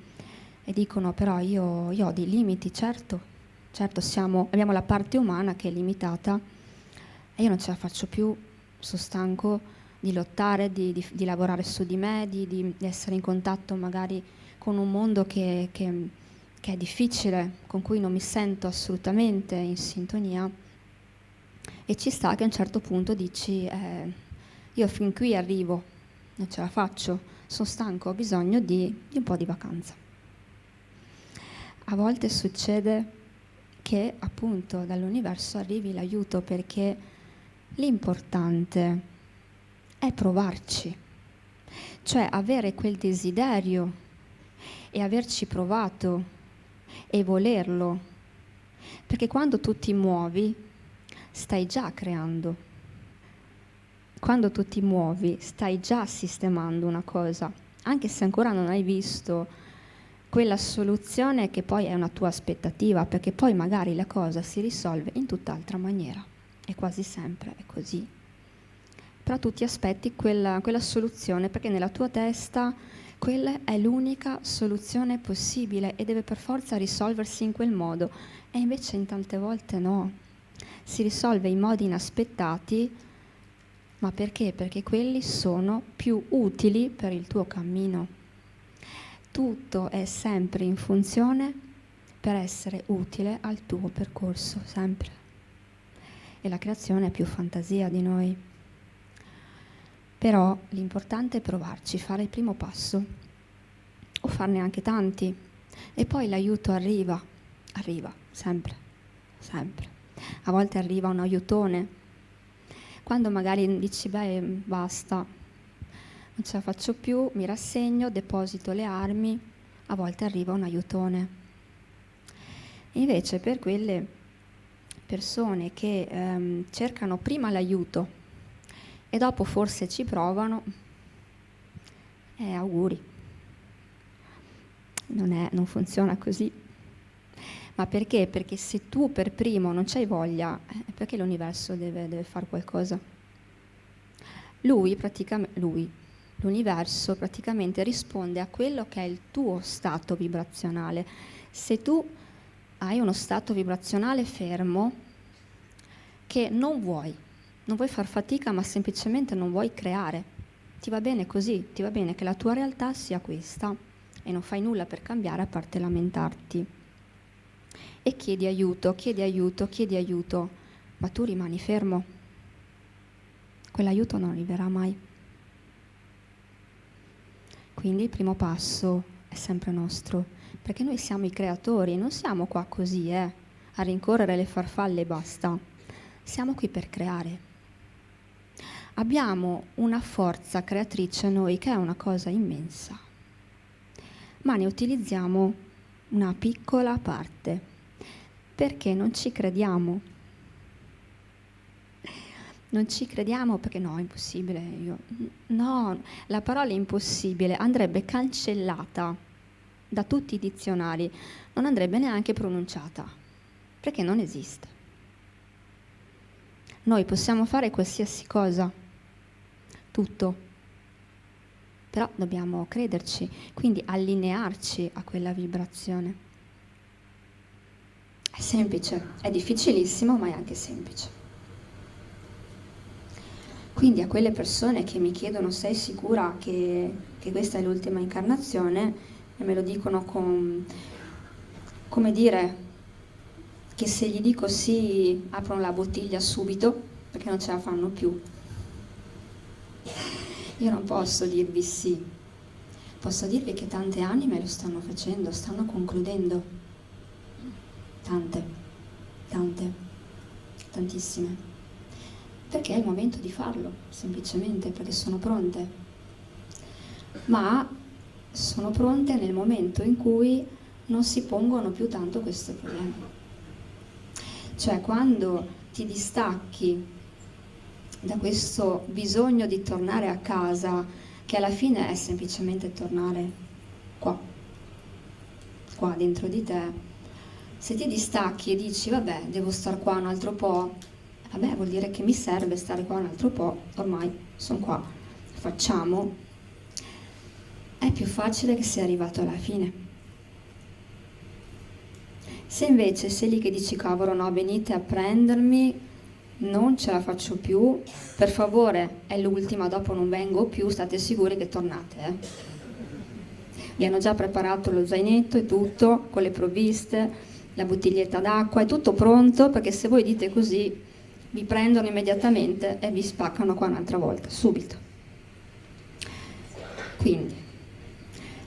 e dicono però io ho dei limiti, certo abbiamo la parte umana che è limitata e io non ce la faccio più, sono stanco di lottare, di lavorare su di me, di essere in contatto magari con un mondo che è difficile, con cui non mi sento assolutamente in sintonia, e ci sta che a un certo punto dici io fin qui arrivo, non ce la faccio, sono stanco, ho bisogno di un po' di vacanza. A volte succede che appunto dall'universo arrivi l'aiuto, perché l'importante è provarci, cioè avere quel desiderio e averci provato e volerlo, perché quando tu ti muovi stai già creando, quando tu ti muovi stai già sistemando una cosa, anche se ancora non hai visto quella soluzione che poi è una tua aspettativa, perché poi magari la cosa si risolve in tutt'altra maniera, e quasi sempre è così. Però tu ti aspetti quella soluzione, perché nella tua testa quella è l'unica soluzione possibile e deve per forza risolversi in quel modo. E invece in tante volte no, si risolve in modi inaspettati, ma perché? Perché quelli sono più utili per il tuo cammino. Tutto è sempre in funzione per essere utile al tuo percorso, sempre. E la creazione è più fantasia di noi. Però l'importante è provarci, fare il primo passo, o farne anche tanti, e poi l'aiuto arriva, sempre. A volte arriva un aiutone, quando magari dici, basta, non ce la faccio più, mi rassegno, deposito le armi, a volte arriva un aiutone. Invece per quelle persone che cercano prima l'aiuto, e dopo forse ci provano, auguri. Non funziona così. Ma perché? Perché se tu per primo non c'hai voglia, perché l'universo deve fare qualcosa? L'universo praticamente risponde a quello che è il tuo stato vibrazionale. Se tu hai uno stato vibrazionale fermo, che non vuoi far fatica, ma semplicemente non vuoi creare. Ti va bene così, ti va bene che la tua realtà sia questa. e non fai nulla per cambiare a parte lamentarti. E chiedi aiuto, chiedi aiuto, chiedi aiuto, ma tu rimani fermo. Quell'aiuto non arriverà mai. Quindi il primo passo è sempre nostro, perché noi siamo i creatori, non siamo qua così, a rincorrere le farfalle e basta. Siamo qui per creare. Abbiamo una forza creatrice noi che è una cosa immensa, ma ne utilizziamo una piccola parte, perché non ci crediamo. Non ci crediamo perché no, è impossibile. No, la parola impossibile andrebbe cancellata da tutti i dizionari, non andrebbe neanche pronunciata, perché non esiste. Noi possiamo fare qualsiasi cosa, tutto, però dobbiamo crederci, quindi allinearci a quella vibrazione. È semplice, è difficilissimo, ma è anche semplice. Quindi a quelle persone che mi chiedono sei sicura che questa è l'ultima incarnazione, e me lo dicono con, come dire, che se gli dico sì aprono la bottiglia subito perché non ce la fanno più. Io non posso dirvi sì, posso dirvi che tante anime lo stanno facendo, stanno concludendo. Tantissime. Perché è il momento di farlo, semplicemente perché sono pronte. Ma sono pronte nel momento in cui non si pongono più tanto questo problema. Cioè quando ti distacchi da questo bisogno di tornare a casa, che alla fine è semplicemente tornare qua dentro di te, se ti distacchi e dici vabbè devo star qua un altro po', vabbè vuol dire che mi serve stare qua un altro po', ormai sono qua, facciamo, è più facile che sia arrivato alla fine. Se invece sei lì che dici cavolo no, venite a prendermi, non ce la faccio più, per favore è l'ultima, dopo non vengo più, state sicuri che tornate. Vi hanno già preparato lo zainetto e tutto, con le provviste, la bottiglietta d'acqua, è tutto pronto, perché se voi dite così vi prendono immediatamente e vi spaccano qua un'altra volta, subito. Quindi,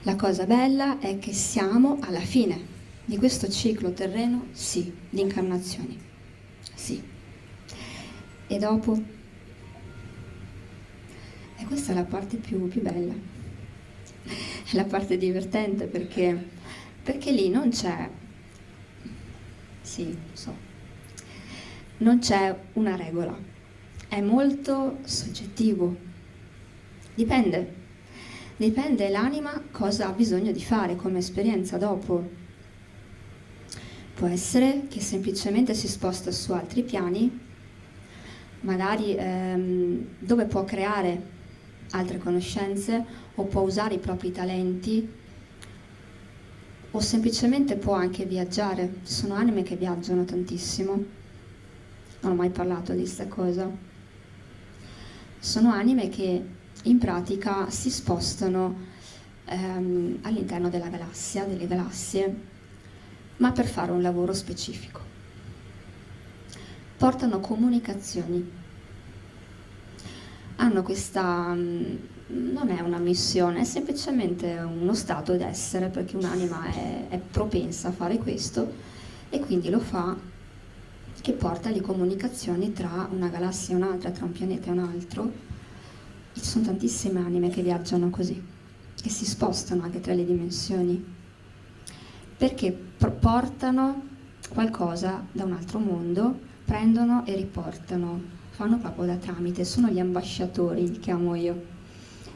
la cosa bella è che siamo alla fine di questo ciclo terreno, sì, di incarnazioni, sì. E dopo? E questa è la parte più bella, è la parte divertente, perché lì non c'è, sì, so, non c'è una regola, è molto soggettivo, dipende l'anima cosa ha bisogno di fare come esperienza dopo. Può essere che semplicemente si sposta su altri piani, magari dove può creare altre conoscenze o può usare i propri talenti o semplicemente può anche viaggiare. Ci sono anime che viaggiano tantissimo. Non ho mai parlato di questa cosa. Sono anime che in pratica si spostano all'interno delle galassie, ma per fare un lavoro specifico. Portano comunicazioni. Hanno questa, non è una missione, è semplicemente uno stato d'essere, perché un'anima è propensa a fare questo e quindi lo fa, che porta le comunicazioni tra una galassia e un'altra, tra un pianeta e un altro. Ci sono tantissime anime che viaggiano così, che si spostano anche tra le dimensioni, perché portano qualcosa da un altro mondo, prendono e riportano, fanno proprio da tramite, sono gli ambasciatori, li chiamo io,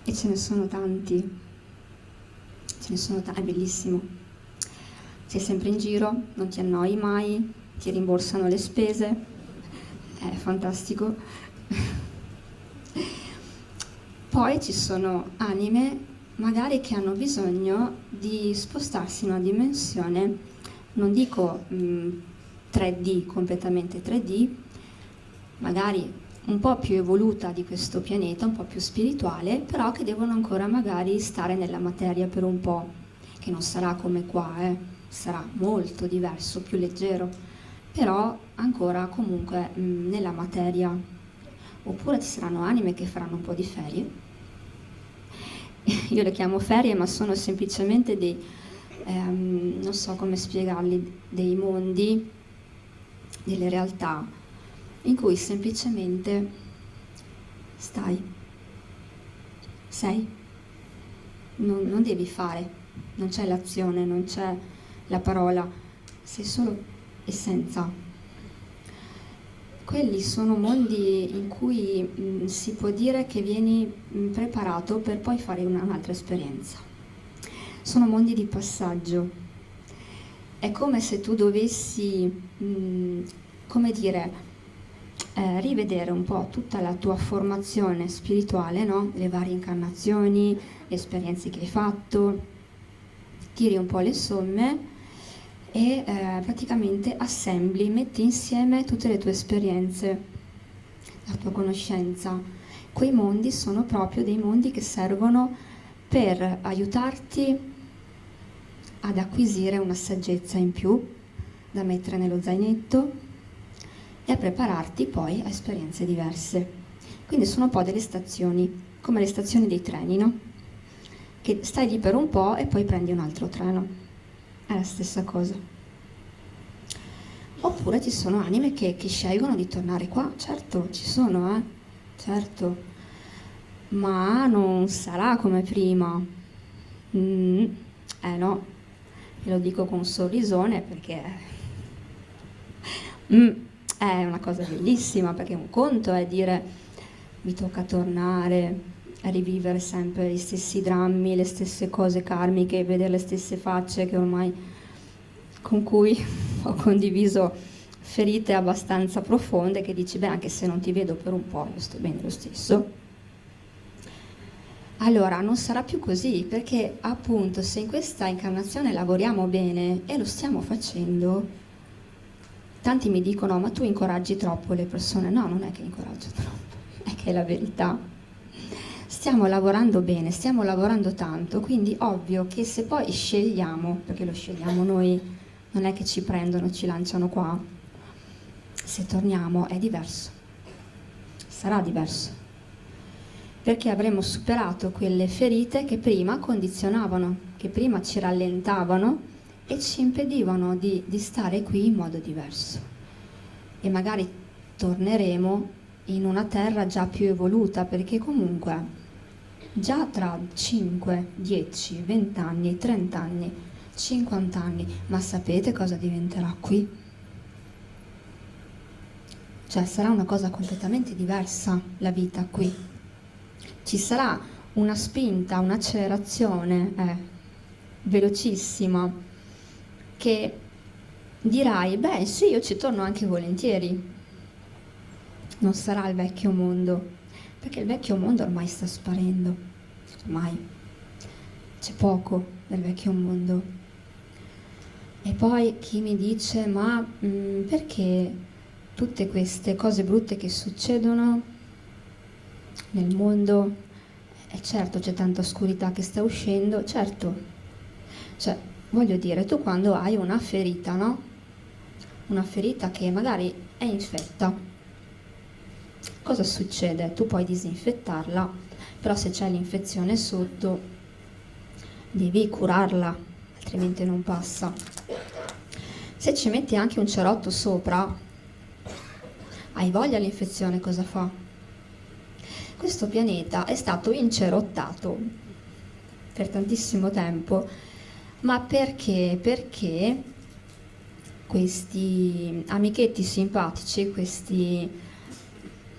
e ce ne sono tanti, è bellissimo. Sei sempre in giro, non ti annoi mai, ti rimborsano le spese, è fantastico. Poi ci sono anime magari che hanno bisogno di spostarsi in una dimensione, non dico 3D, completamente 3D, magari un po' più evoluta di questo pianeta, un po' più spirituale, però che devono ancora magari stare nella materia per un po'. che non sarà come qua, sarà molto diverso, più leggero, però ancora comunque nella materia. Oppure ci saranno anime che faranno un po' di ferie. Io le chiamo ferie, ma sono semplicemente dei, non so come spiegarli, dei mondi, delle realtà in cui semplicemente stai, sei, non devi fare, non c'è l'azione, non c'è la parola, sei solo essenza. Quelli sono mondi in cui si può dire che vieni preparato per poi fare un'altra esperienza. Sono mondi di passaggio. È come se tu dovessi, come dire, rivedere un po' tutta la tua formazione spirituale, no? Le varie incarnazioni, le esperienze che hai fatto, tiri un po' le somme e praticamente assembli, metti insieme tutte le tue esperienze, la tua conoscenza. Quei mondi sono proprio dei mondi che servono per aiutarti ad acquisire una saggezza in più da mettere nello zainetto e a prepararti poi a esperienze diverse. Quindi sono un po' delle stazioni, come le stazioni dei treni, no? Che stai lì per un po' e poi prendi un altro treno. È la stessa cosa. Oppure ci sono anime che scelgono di tornare qua, certo, ci sono, certo, ma non sarà come prima. No, ve lo dico con un sorrisone perché è una cosa bellissima, perché un conto è dire mi tocca tornare a rivivere sempre gli stessi drammi, le stesse cose karmiche, vedere le stesse facce che ormai con cui ho condiviso ferite abbastanza profonde, che dici, beh, anche se non ti vedo per un po', io sto bene lo stesso. Allora, non sarà più così, perché appunto se in questa incarnazione lavoriamo bene, e lo stiamo facendo, tanti mi dicono, ma tu incoraggi troppo le persone. No, non è che incoraggio troppo, è che è la verità. Stiamo lavorando bene, stiamo lavorando tanto, quindi ovvio che se poi scegliamo, perché lo scegliamo noi, non è che ci prendono, ci lanciano qua, se torniamo è diverso, sarà diverso, perché avremo superato quelle ferite che prima condizionavano, che prima ci rallentavano e ci impedivano di stare qui in modo diverso. E magari torneremo in una terra già più evoluta, perché comunque già tra 5, 10, 20 anni, 30 anni, 50 anni, ma sapete cosa diventerà qui? Cioè sarà una cosa completamente diversa la vita qui. Ci sarà una spinta, un'accelerazione velocissima che dirai, beh sì, io ci torno anche volentieri. Non sarà il vecchio mondo, perché il vecchio mondo ormai sta sparendo, ormai c'è poco del vecchio mondo. E poi chi mi dice, ma perché tutte queste cose brutte che succedono nel mondo, e certo c'è tanta oscurità che sta uscendo, certo, cioè voglio dire, tu quando hai una ferita, no? Una ferita che magari è infetta, cosa succede? Tu puoi disinfettarla, però se c'è l'infezione sotto devi curarla, altrimenti non passa. Se ci metti anche un cerotto sopra, hai voglia l'infezione cosa fa? Questo pianeta è stato incerottato per tantissimo tempo, ma perché? Perché questi amichetti simpatici, questi,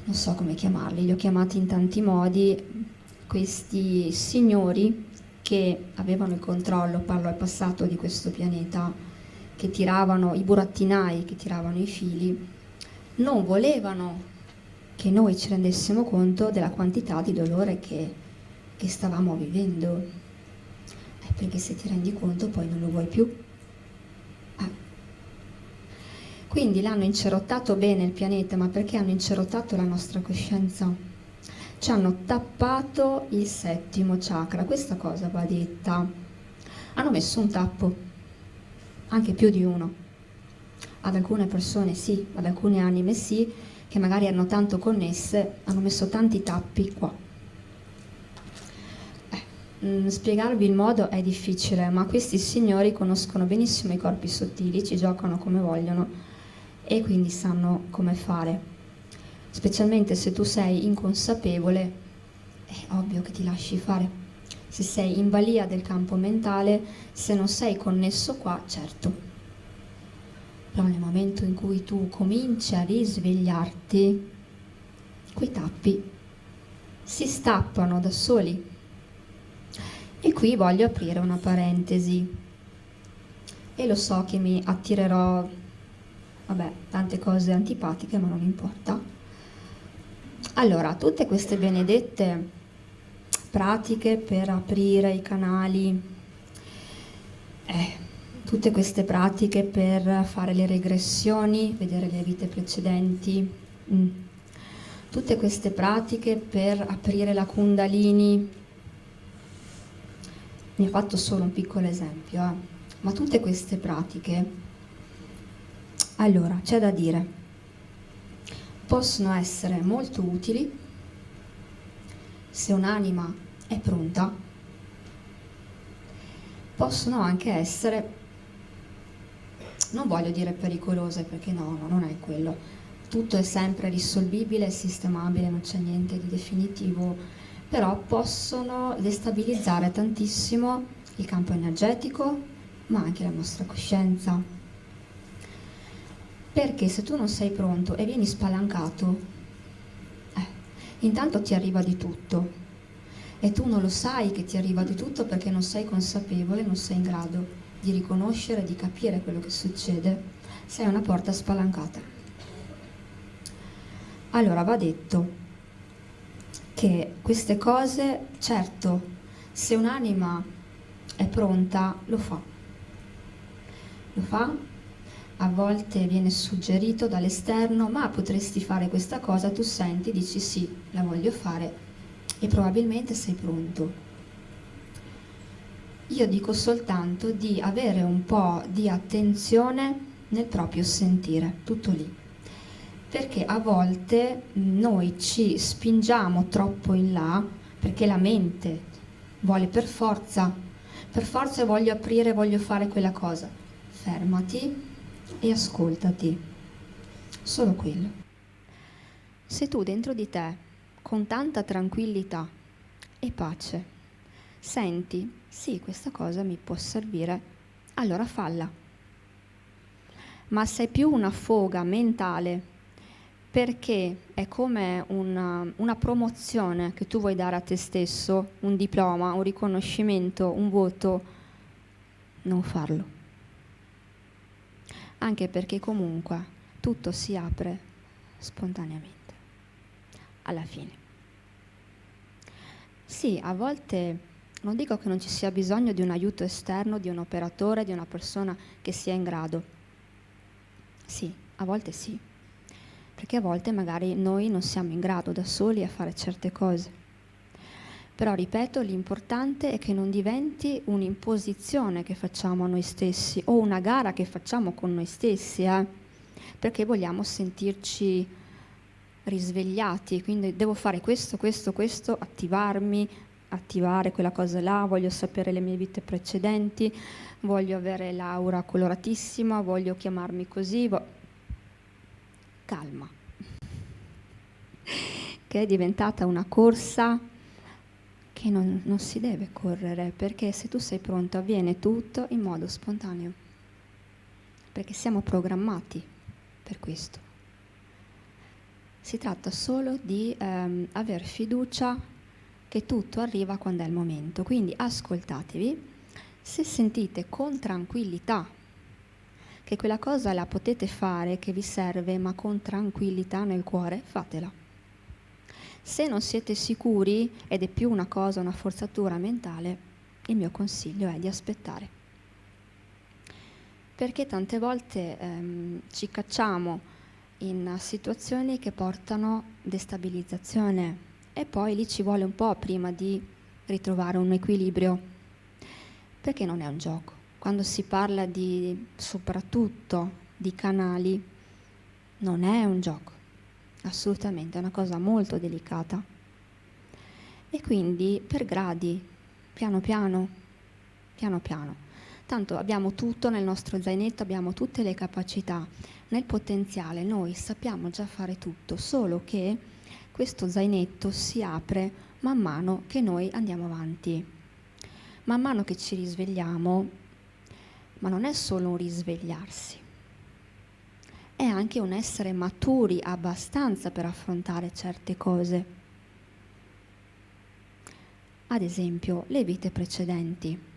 non so come chiamarli, li ho chiamati in tanti modi, questi signori che avevano il controllo, parlo al passato, di questo pianeta, che tiravano i burattinai, che tiravano i fili, non volevano che noi ci rendessimo conto della quantità di dolore che stavamo vivendo. Perché se ti rendi conto poi non lo vuoi più. Quindi l'hanno incerottato bene il pianeta, ma perché hanno incerottato la nostra coscienza? Ci hanno tappato il settimo chakra, questa cosa va detta. Hanno messo un tappo, anche più di uno. Ad alcune persone sì, ad alcune anime sì, che magari erano tanto connesse, hanno messo tanti tappi qua. Spiegarvi il modo è difficile, ma questi signori conoscono benissimo i corpi sottili, ci giocano come vogliono e quindi sanno come fare. Specialmente se tu sei inconsapevole, è ovvio che ti lasci fare. Se sei in balia del campo mentale, se non sei connesso qua, certo. Però nel momento in cui tu cominci a risvegliarti, quei tappi si stappano da soli. E qui voglio aprire una parentesi. E lo so che mi attirerò, tante cose antipatiche, ma non importa. Allora, tutte queste benedette pratiche per aprire i canali, tutte queste pratiche per fare le regressioni, vedere le vite precedenti, tutte queste pratiche per aprire la Kundalini, mi ho fatto solo un piccolo esempio, ma tutte queste pratiche, allora, c'è da dire, possono essere molto utili se un'anima è pronta, possono anche essere, non voglio dire pericolose perché no, non è quello, tutto è sempre risolvibile, sistemabile, non c'è niente di definitivo, però possono destabilizzare tantissimo il campo energetico, ma anche la nostra coscienza. Perché se tu non sei pronto e vieni spalancato, intanto ti arriva di tutto e tu non lo sai che ti arriva di tutto perché non sei consapevole, non sei in grado di riconoscere, di capire quello che succede, sei una porta spalancata. Allora va detto che queste cose, certo, se un'anima è pronta, lo fa, a volte viene suggerito dall'esterno, ma potresti fare questa cosa, tu senti, dici sì, la voglio fare e probabilmente sei pronto. Io dico soltanto di avere un po' di attenzione nel proprio sentire, tutto lì. Perché a volte noi ci spingiamo troppo in là, perché la mente vuole per forza voglio aprire, voglio fare quella cosa. Fermati e ascoltati, solo quello. Se tu dentro di te, con tanta tranquillità e pace, senti, sì, questa cosa mi può servire, allora falla. Ma se è più una foga mentale, perché è come una promozione che tu vuoi dare a te stesso, un diploma, un riconoscimento, un voto, non farlo. Anche perché comunque tutto si apre spontaneamente, alla fine. Sì, a volte non dico che non ci sia bisogno di un aiuto esterno, di un operatore, di una persona che sia in grado. Sì, a volte sì. Perché a volte magari noi non siamo in grado da soli a fare certe cose. Però, ripeto, l'importante è che non diventi un'imposizione che facciamo a noi stessi o una gara che facciamo con noi stessi, perché vogliamo sentirci risvegliati, quindi devo fare questo, attivare quella cosa là, voglio sapere le mie vite precedenti, voglio avere l'aura coloratissima, voglio chiamarmi così, calma, che è diventata una corsa che non si deve correre, perché se tu sei pronto avviene tutto in modo spontaneo, perché siamo programmati per questo. Si tratta solo di aver fiducia che tutto arriva quando è il momento, quindi ascoltatevi, se sentite con tranquillità che quella cosa la potete fare, che vi serve, ma con tranquillità nel cuore, fatela. Se non siete sicuri ed è più una cosa, una forzatura mentale, il mio consiglio è di aspettare. Perché tante volte ci cacciamo in situazioni che portano destabilizzazione e poi lì ci vuole un po' prima di ritrovare un equilibrio. Perché non è un gioco. Quando si parla soprattutto di canali, non è un gioco, assolutamente, è una cosa molto delicata. E quindi per gradi, piano piano, piano piano. Tanto abbiamo tutto nel nostro zainetto, abbiamo tutte le capacità, nel potenziale noi sappiamo già fare tutto, solo che questo zainetto si apre man mano che noi andiamo avanti. Man mano che ci risvegliamo, ma non è solo un risvegliarsi, è anche un essere maturi abbastanza per affrontare certe cose. Ad esempio, le vite precedenti.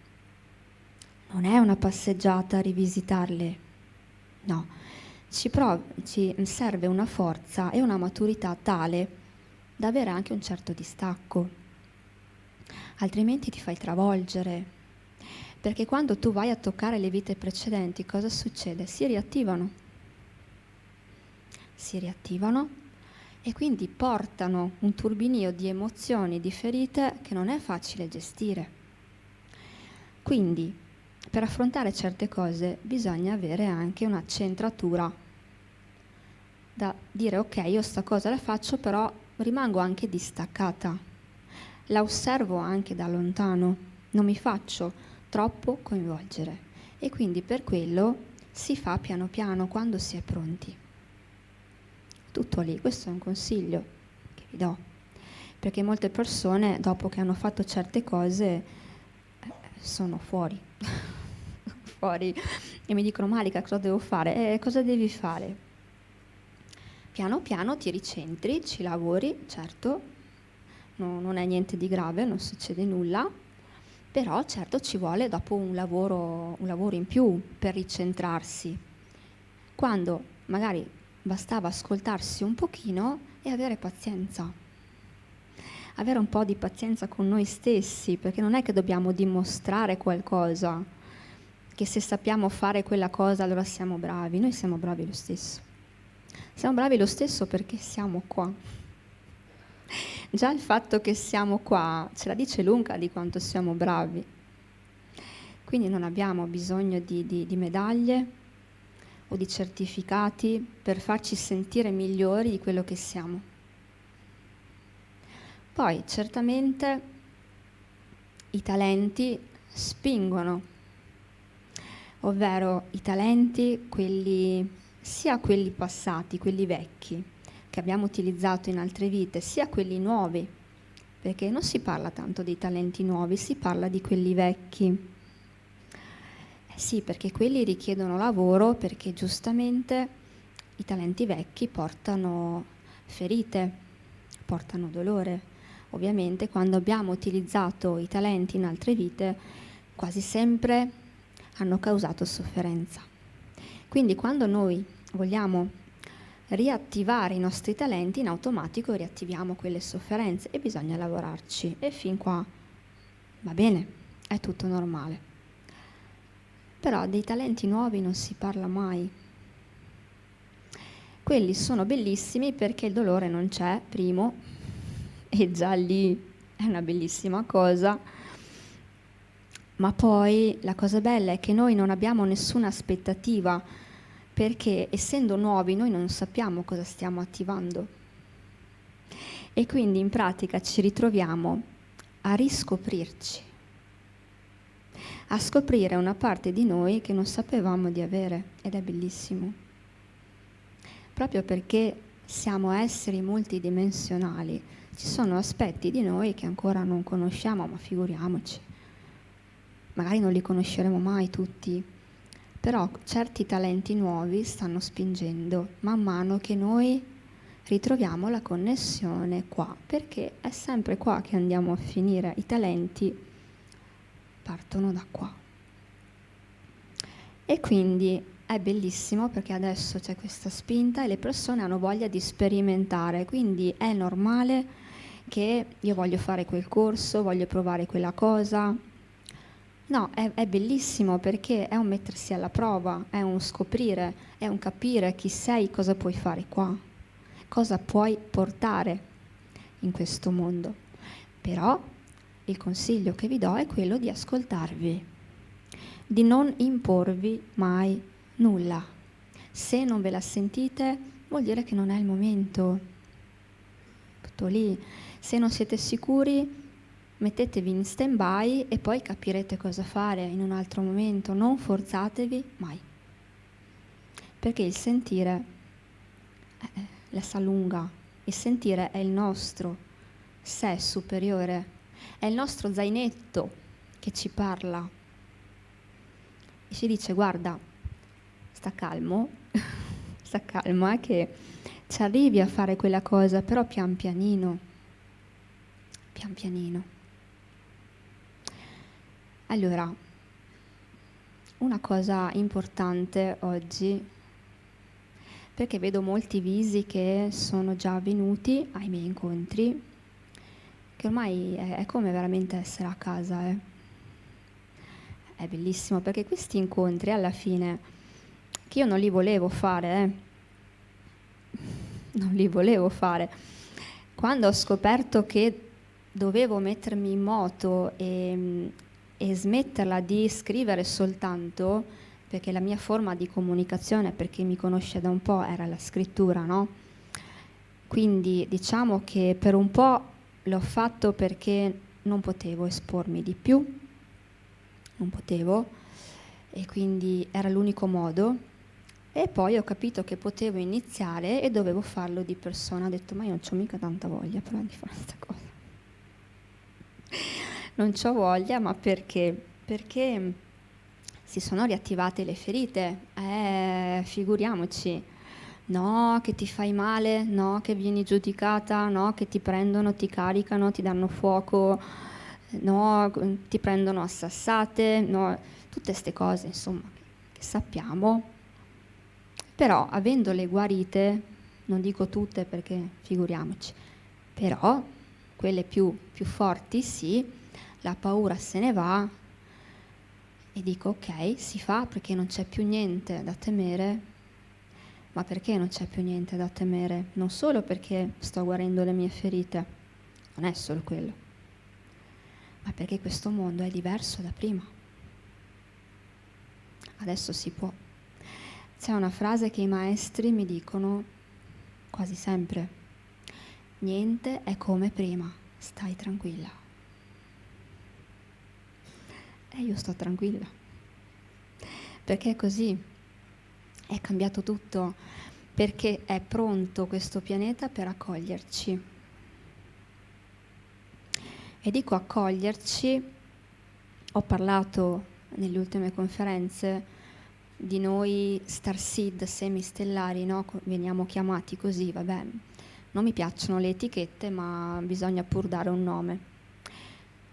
Non è una passeggiata a rivisitarle, no. Ci serve una forza e una maturità tale da avere anche un certo distacco, altrimenti ti fai travolgere. Perché quando tu vai a toccare le vite precedenti, cosa succede? Si riattivano e quindi portano un turbinio di emozioni, di ferite che non è facile gestire. Quindi, per affrontare certe cose bisogna avere anche una centratura, da dire ok, io sta cosa la faccio, però rimango anche distaccata, la osservo anche da lontano, non mi faccio troppo coinvolgere e quindi per quello si fa piano piano quando si è pronti. Tutto lì, questo è un consiglio che vi do, perché molte persone dopo che hanno fatto certe cose sono fuori fuori e mi dicono Malika cosa devo fare? Cosa devi fare? Piano piano ti ricentri, ci lavori, certo, non è niente di grave, non succede nulla, però certo ci vuole dopo un lavoro in più per ricentrarsi, quando magari bastava ascoltarsi un pochino e avere pazienza. Avere un po' di pazienza con noi stessi, perché non è che dobbiamo dimostrare qualcosa, che se sappiamo fare quella cosa allora siamo bravi, noi siamo bravi lo stesso. Siamo bravi lo stesso perché siamo qua. Già il fatto che siamo qua ce la dice lunga di quanto siamo bravi. Quindi non abbiamo bisogno di medaglie o di certificati per farci sentire migliori di quello che siamo. Poi certamente i talenti spingono, ovvero i talenti, sia quelli passati, quelli vecchi, che abbiamo utilizzato in altre vite, sia quelli nuovi, perché non si parla tanto dei talenti nuovi, si parla di quelli vecchi. Sì, perché quelli richiedono lavoro, perché giustamente i talenti vecchi portano ferite, portano dolore. Ovviamente quando abbiamo utilizzato i talenti in altre vite, quasi sempre hanno causato sofferenza. Quindi quando noi vogliamo riattivare i nostri talenti, in automatico riattiviamo quelle sofferenze e bisogna lavorarci. E fin qua va bene, è tutto normale. Però dei talenti nuovi non si parla mai. Quelli sono bellissimi perché il dolore non c'è, primo, e già lì è una bellissima cosa. Ma poi la cosa bella è che noi non abbiamo nessuna aspettativa, perché essendo nuovi noi non sappiamo cosa stiamo attivando. E quindi in pratica ci ritroviamo a riscoprirci, a scoprire una parte di noi che non sapevamo di avere, ed è bellissimo. Proprio perché siamo esseri multidimensionali, ci sono aspetti di noi che ancora non conosciamo, ma figuriamoci. Magari non li conosceremo mai tutti, però certi talenti nuovi stanno spingendo man mano che noi ritroviamo la connessione qua, perché è sempre qua che andiamo a finire, i talenti partono da qua. E quindi è bellissimo perché adesso c'è questa spinta e le persone hanno voglia di sperimentare, quindi è normale che io voglio fare quel corso, voglio provare quella cosa. No, è bellissimo perché è un mettersi alla prova, è un scoprire, è un capire chi sei, cosa puoi fare qua, cosa puoi portare in questo mondo. Però il consiglio che vi do è quello di ascoltarvi, di non imporvi mai nulla. Se non ve la sentite, vuol dire che non è il momento. Tutto lì. Se non siete sicuri, mettetevi in stand-by e poi capirete cosa fare in un altro momento. Non forzatevi mai. Perché il sentire la s'allunga. Il sentire è il nostro sé superiore, è il nostro zainetto che ci parla e ci dice: guarda, sta calmo, sta calma, che ci arrivi a fare quella cosa, però pian pianino, pian pianino. Allora, una cosa importante oggi, perché vedo molti visi che sono già venuti ai miei incontri, che ormai è come veramente essere a casa, È bellissimo, perché questi incontri alla fine, che io non li volevo fare, non li volevo fare. Quando ho scoperto che dovevo mettermi in moto e smetterla di scrivere soltanto, perché la mia forma di comunicazione, per chi mi conosce da un po', era la scrittura, no? Quindi diciamo che per un po' l'ho fatto perché non potevo espormi di più, non potevo, e quindi era l'unico modo. E poi ho capito che potevo iniziare e dovevo farlo di persona. Ho detto: ma io non c'ho mica tanta voglia però di fare questa cosa. Non c'ho voglia, ma perché? Perché si sono riattivate le ferite, figuriamoci. No, che ti fai male, no, che vieni giudicata, no, che ti prendono, ti caricano, ti danno fuoco, no, ti prendono a sassate, no, tutte queste cose, insomma, che sappiamo. Però, avendole guarite, non dico tutte perché figuriamoci, però quelle più forti sì, la paura se ne va e dico: ok, si fa, perché non c'è più niente da temere. Ma perché non c'è più niente da temere? Non solo perché sto guarendo le mie ferite, non è solo quello, ma perché questo mondo è diverso da prima. Adesso si può. C'è una frase che i maestri mi dicono quasi sempre: niente è come prima, stai tranquilla. E io sto tranquilla, perché è così, è cambiato tutto, perché è pronto questo pianeta per accoglierci. E dico accoglierci, ho parlato nelle ultime conferenze di noi starseed semistellari, no? Veniamo chiamati così, vabbè, non mi piacciono le etichette, ma bisogna pur dare un nome.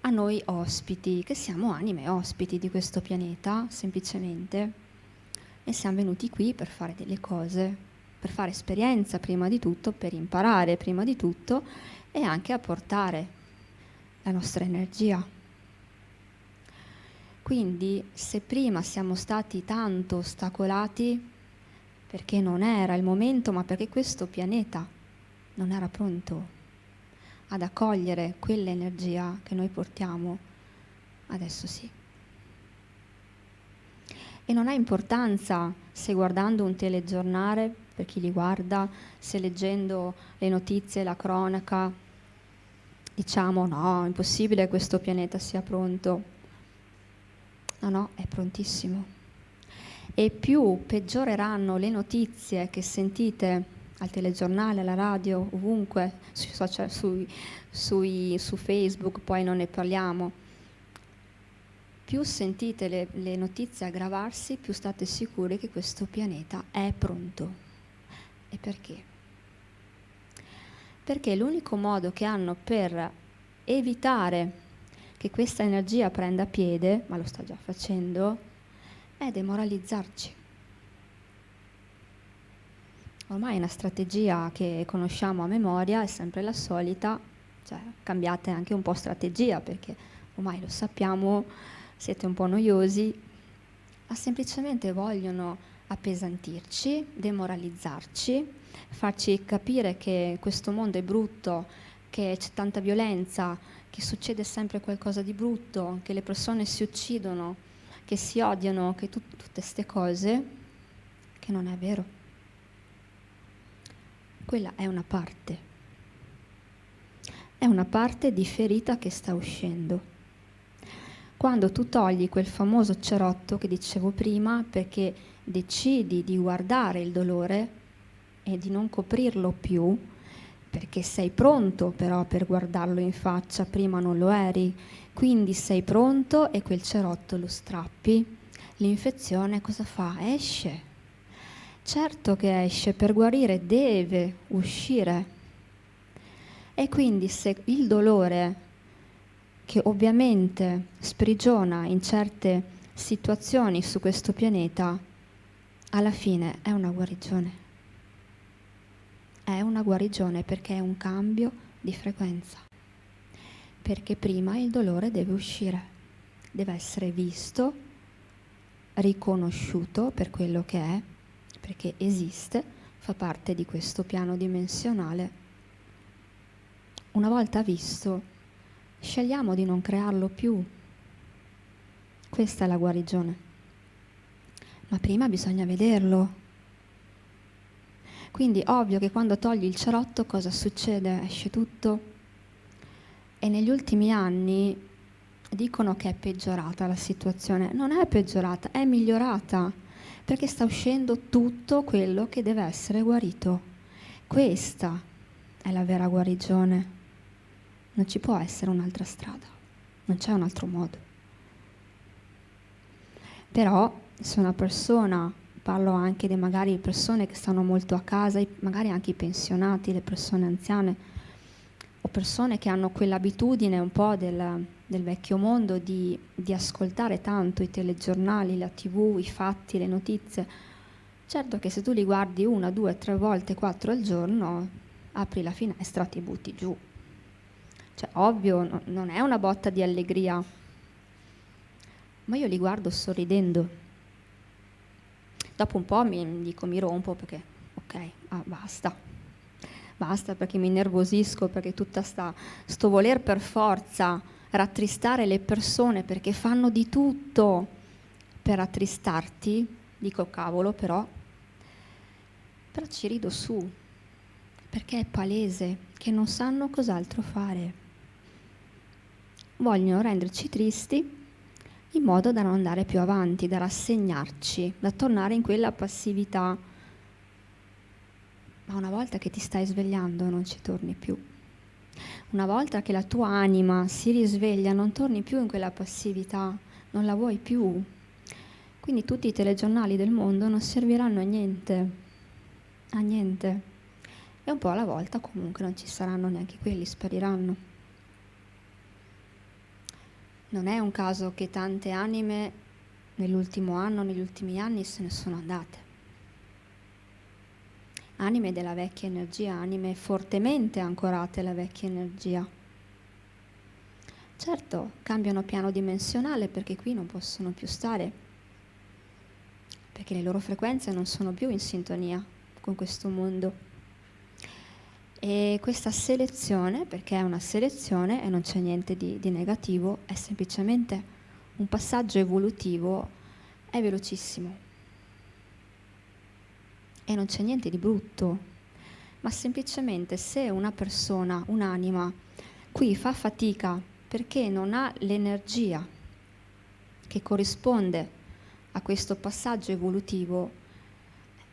A noi ospiti, che siamo anime ospiti di questo pianeta, semplicemente, e siamo venuti qui per fare delle cose, per fare esperienza prima di tutto, per imparare prima di tutto e anche apportare la nostra energia. Quindi se prima siamo stati tanto ostacolati perché non era il momento, ma perché questo pianeta non era pronto ad accogliere quell'energia che noi portiamo, adesso sì. E non ha importanza se guardando un telegiornale, per chi li guarda, se leggendo le notizie, la cronaca, diciamo: no, è impossibile che questo pianeta sia pronto. No, è prontissimo. E più peggioreranno le notizie che sentite al telegiornale, alla radio, ovunque, sui social, su Facebook, poi non ne parliamo. Più sentite le notizie aggravarsi, più state sicuri che questo pianeta è pronto. E perché? Perché l'unico modo che hanno per evitare che questa energia prenda piede, ma lo sta già facendo, è demoralizzarci. Ormai è una strategia che conosciamo a memoria, è sempre la solita, cioè cambiate anche un po' strategia perché ormai lo sappiamo, siete un po' noiosi, ma semplicemente vogliono appesantirci, demoralizzarci, farci capire che questo mondo è brutto, che c'è tanta violenza, che succede sempre qualcosa di brutto, che le persone si uccidono, che si odiano, che tutte queste cose, che non è vero. Quella è una parte di ferita che sta uscendo. Quando tu togli quel famoso cerotto che dicevo prima, perché decidi di guardare il dolore e di non coprirlo più, perché sei pronto però per guardarlo in faccia, prima non lo eri, quindi sei pronto e quel cerotto lo strappi, l'infezione cosa fa? Esce. Certo che esce, per guarire deve uscire. E quindi se il dolore, che ovviamente sprigiona in certe situazioni su questo pianeta, alla fine è una guarigione. È una guarigione perché è un cambio di frequenza. Perché prima il dolore deve uscire, deve essere visto, riconosciuto per quello che è, perché esiste, fa parte di questo piano dimensionale. Una volta visto, scegliamo di non crearlo più. Questa è la guarigione. Ma prima bisogna vederlo. Quindi ovvio che quando togli il cerotto cosa succede? Esce tutto. E negli ultimi anni dicono che è peggiorata la situazione. Non è peggiorata, è migliorata, perché sta uscendo tutto quello che deve essere guarito. Questa è la vera guarigione. Non ci può essere un'altra strada, non c'è un altro modo. Però se una persona, parlo anche di magari persone che stanno molto a casa, magari anche i pensionati, le persone anziane, o persone che hanno quell'abitudine un po' del vecchio mondo di ascoltare tanto i telegiornali, la TV, i fatti, le notizie. Certo che se tu li guardi 1, 2, 3 volte, 4 al giorno, apri la finestra, ti butti giù. Cioè, ovvio, non è una botta di allegria, ma io li guardo sorridendo. Dopo un po' mi rompo perché, ok, basta perché mi innervosisco, perché tutta sto voler per forza rattristare le persone perché fanno di tutto per rattristarti, dico cavolo però ci rido su, perché è palese che non sanno cos'altro fare. Vogliono renderci tristi in modo da non andare più avanti, da rassegnarci, da tornare in quella passività. Ma una volta che ti stai svegliando non ci torni più. Una volta che la tua anima si risveglia non torni più in quella passività, non la vuoi più. Quindi tutti i telegiornali del mondo non serviranno a niente. E un po' alla volta comunque non ci saranno neanche quelli, spariranno. Non è un caso che tante anime nell'ultimo anno, negli ultimi anni se ne sono andate. Anime della vecchia energia, anime fortemente ancorate alla vecchia energia. Certo, cambiano piano dimensionale perché qui non possono più stare, perché le loro frequenze non sono più in sintonia con questo mondo. E questa selezione, perché è una selezione e non c'è niente di negativo, è semplicemente un passaggio evolutivo, è velocissimo. E non c'è niente di brutto, ma semplicemente se una persona, un'anima, qui fa fatica perché non ha l'energia che corrisponde a questo passaggio evolutivo,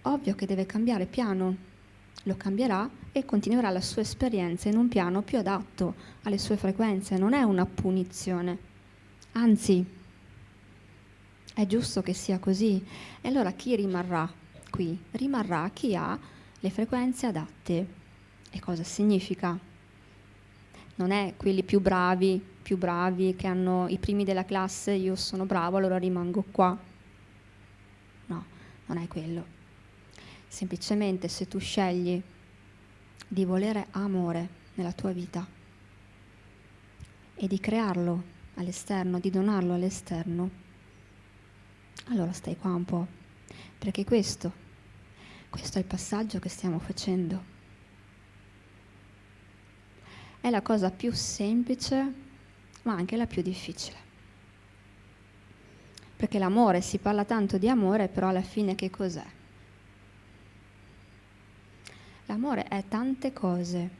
è ovvio che deve cambiare piano. Lo cambierà e continuerà la sua esperienza in un piano più adatto alle sue frequenze. Non è una punizione, anzi è giusto che sia così. E allora chi rimarrà qui? Rimarrà chi ha le frequenze adatte. E cosa significa? Non è quelli più bravi che hanno i primi della classe, io sono bravo allora rimango qua. No, non è quello. Semplicemente se tu scegli di volere amore nella tua vita e di crearlo all'esterno, di donarlo all'esterno, allora stai qua un po', perché questo è il passaggio che stiamo facendo. È la cosa più semplice, ma anche la più difficile. Perché l'amore, si parla tanto di amore, però alla fine che cos'è? L'amore è tante cose,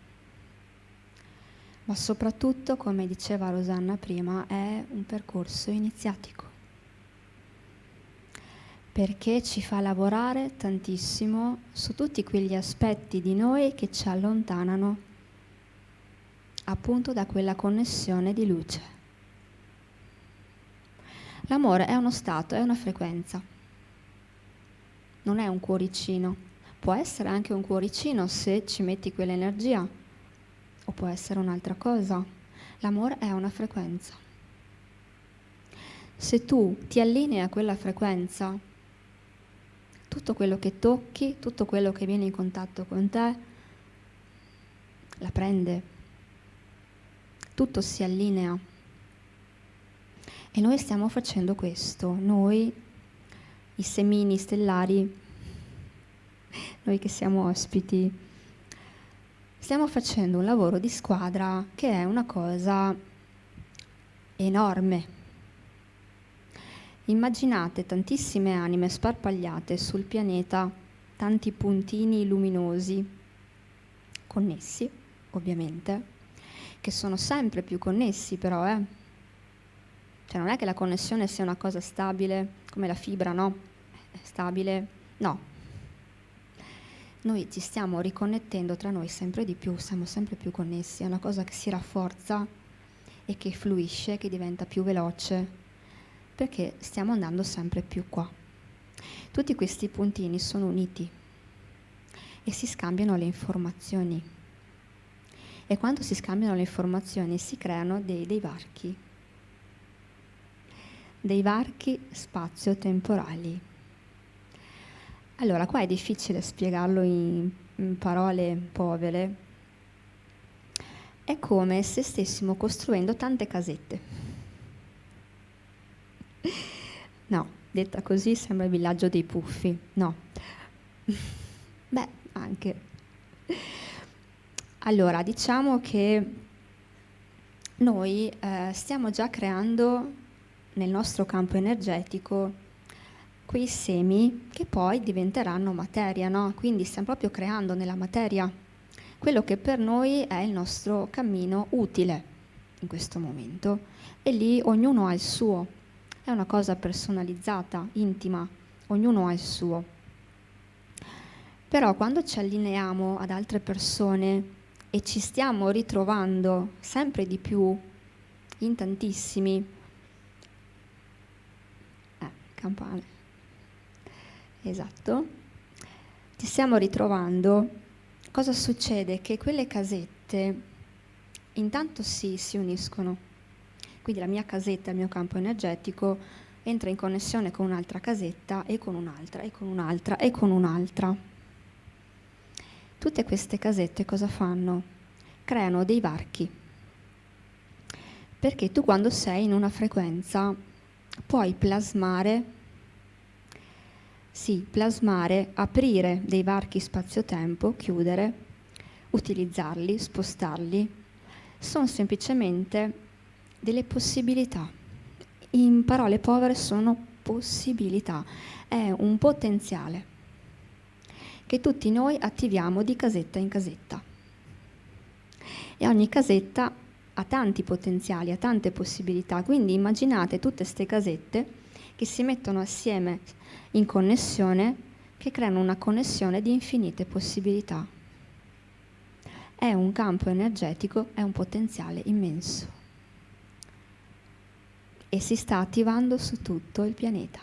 ma soprattutto, come diceva Rosanna prima, è un percorso iniziatico, perché ci fa lavorare tantissimo su tutti quegli aspetti di noi che ci allontanano appunto da quella connessione di luce. L'amore è uno stato, è una frequenza, non è un cuoricino. Può essere anche un cuoricino se ci metti quell'energia, o può essere un'altra cosa. L'amore è una frequenza. Se tu ti allinei a quella frequenza, tutto quello che tocchi, tutto quello che viene in contatto con te, la prende. Tutto si allinea. E noi stiamo facendo questo, noi, i semini stellari, noi che siamo ospiti, stiamo facendo un lavoro di squadra che è una cosa enorme. Immaginate tantissime anime sparpagliate sul pianeta, tanti puntini luminosi, connessi, ovviamente, che sono sempre più connessi però, Cioè non è che la connessione sia una cosa stabile, come la fibra, no? È stabile? No. Noi ci stiamo riconnettendo tra noi sempre di più, siamo sempre più connessi, è una cosa che si rafforza e che fluisce, che diventa più veloce, perché stiamo andando sempre più qua. Tutti questi puntini sono uniti e si scambiano le informazioni. E quando si scambiano le informazioni si creano dei varchi spazio-temporali. Allora, qua è difficile spiegarlo in parole povere. È come se stessimo costruendo tante casette. No, detta così sembra il villaggio dei puffi. No. Beh, anche. Allora, diciamo che noi stiamo già creando nel nostro campo energetico quei semi che poi diventeranno materia, no? Quindi stiamo proprio creando nella materia quello che per noi è il nostro cammino utile in questo momento. E lì ognuno ha il suo, è una cosa personalizzata, intima, ognuno ha il suo. Però quando ci allineiamo ad altre persone e ci stiamo ritrovando sempre di più in tantissimi, campane, esatto, ci stiamo ritrovando, cosa succede? Che quelle casette intanto si uniscono, quindi la mia casetta, il mio campo energetico entra in connessione con un'altra casetta e con un'altra e con un'altra e con un'altra. Tutte queste casette cosa fanno? Creano dei varchi, perché tu quando sei in una frequenza puoi plasmare, aprire dei varchi spazio-tempo, chiudere, utilizzarli, spostarli. Sono semplicemente delle possibilità. In parole povere sono possibilità. È un potenziale che tutti noi attiviamo di casetta in casetta. E ogni casetta ha tanti potenziali, ha tante possibilità, quindi immaginate tutte queste casette che si mettono assieme in connessione, che creano una connessione di infinite possibilità. È un campo energetico, è un potenziale immenso e si sta attivando su tutto il pianeta,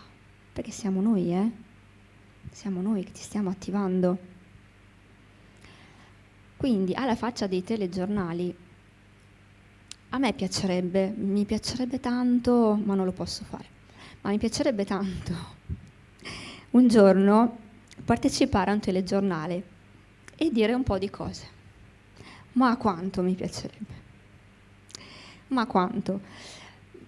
perché siamo noi, siamo noi che ci stiamo attivando. Quindi alla faccia dei telegiornali, a me mi piacerebbe tanto, ma non lo posso fare, ma mi piacerebbe tanto un giorno partecipare a un telegiornale e dire un po' di cose. Ma quanto mi piacerebbe, ma quanto.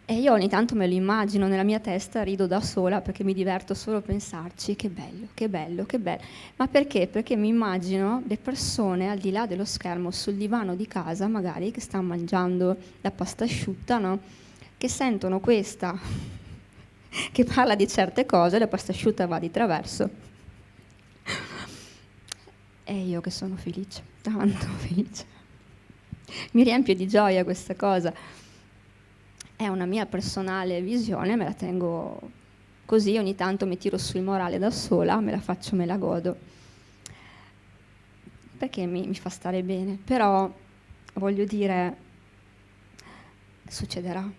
E io ogni tanto me lo immagino nella mia testa, rido da sola perché mi diverto solo a pensarci, che bello, che bello, che bello. Ma perché? Perché mi immagino le persone al di là dello schermo, sul divano di casa magari, che stanno mangiando la pasta asciutta, no? Che sentono questa che parla di certe cose, la pasta asciutta va di traverso. E io che sono felice, tanto felice. Mi riempie di gioia questa cosa. È una mia personale visione, me la tengo così, ogni tanto mi tiro sul morale da sola, me la faccio, me la godo, perché mi fa stare bene. Però, voglio dire, succederà.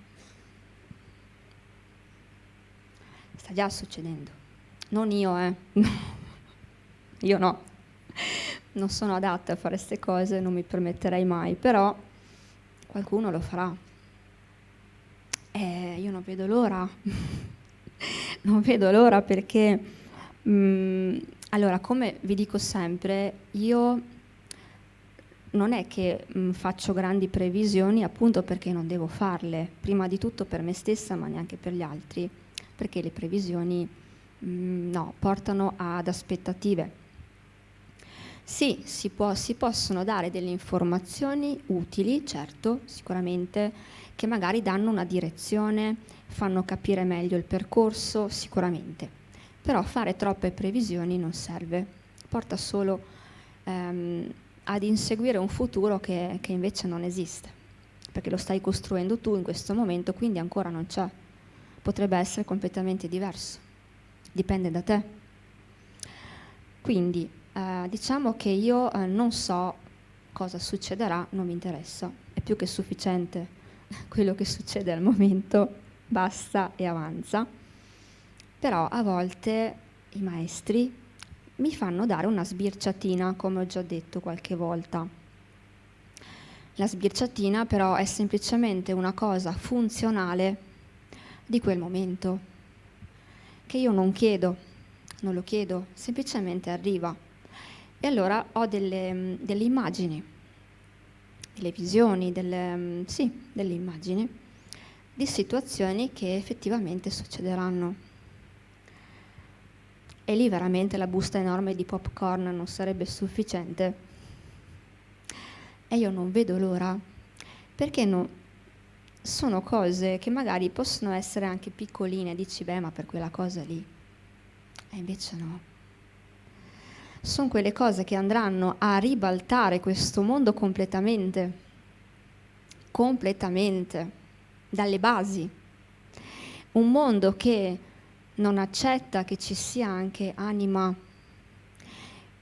Sta già succedendo. Non io, Io no. Non sono adatta a fare queste cose, non mi permetterei mai, però qualcuno lo farà. E io non vedo l'ora. Non vedo l'ora perché, allora, come vi dico sempre, io non è che faccio grandi previsioni appunto perché non devo farle, prima di tutto per me stessa, ma neanche per gli altri, perché le previsioni no, portano ad aspettative. Sì, si possono dare delle informazioni utili, certo, sicuramente, che magari danno una direzione, fanno capire meglio il percorso, sicuramente. Però fare troppe previsioni non serve, porta solo ad inseguire un futuro che invece non esiste, perché lo stai costruendo tu in questo momento, quindi ancora non c'è. Potrebbe essere completamente diverso, dipende da te. Quindi diciamo che io non so cosa succederà, non mi interessa, è più che sufficiente quello che succede al momento, basta e avanza. Però a volte i maestri mi fanno dare una sbirciatina, come ho già detto qualche volta. La sbirciatina però è semplicemente una cosa funzionale di quel momento, che io non chiedo, non lo chiedo, semplicemente arriva. E allora ho delle immagini, delle visioni, delle immagini di situazioni che effettivamente succederanno. E lì veramente la busta enorme di popcorn non sarebbe sufficiente. E io non vedo l'ora, perché sono cose che magari possono essere anche piccoline, dici beh ma per quella cosa lì, e invece no. Sono quelle cose che andranno a ribaltare questo mondo completamente, dalle basi. Un mondo che non accetta che ci sia anche anima,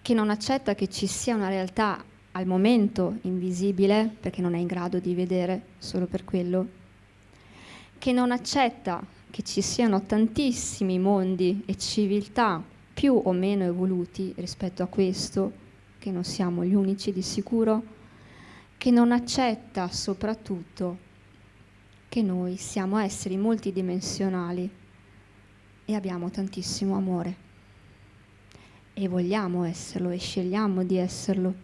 che non accetta che ci sia una realtà al momento invisibile, perché non è in grado di vedere solo per quello, che non accetta che ci siano tantissimi mondi e civiltà più o meno evoluti rispetto a questo, che non siamo gli unici di sicuro, che non accetta soprattutto che noi siamo esseri multidimensionali e abbiamo tantissimo amore e vogliamo esserlo e scegliamo di esserlo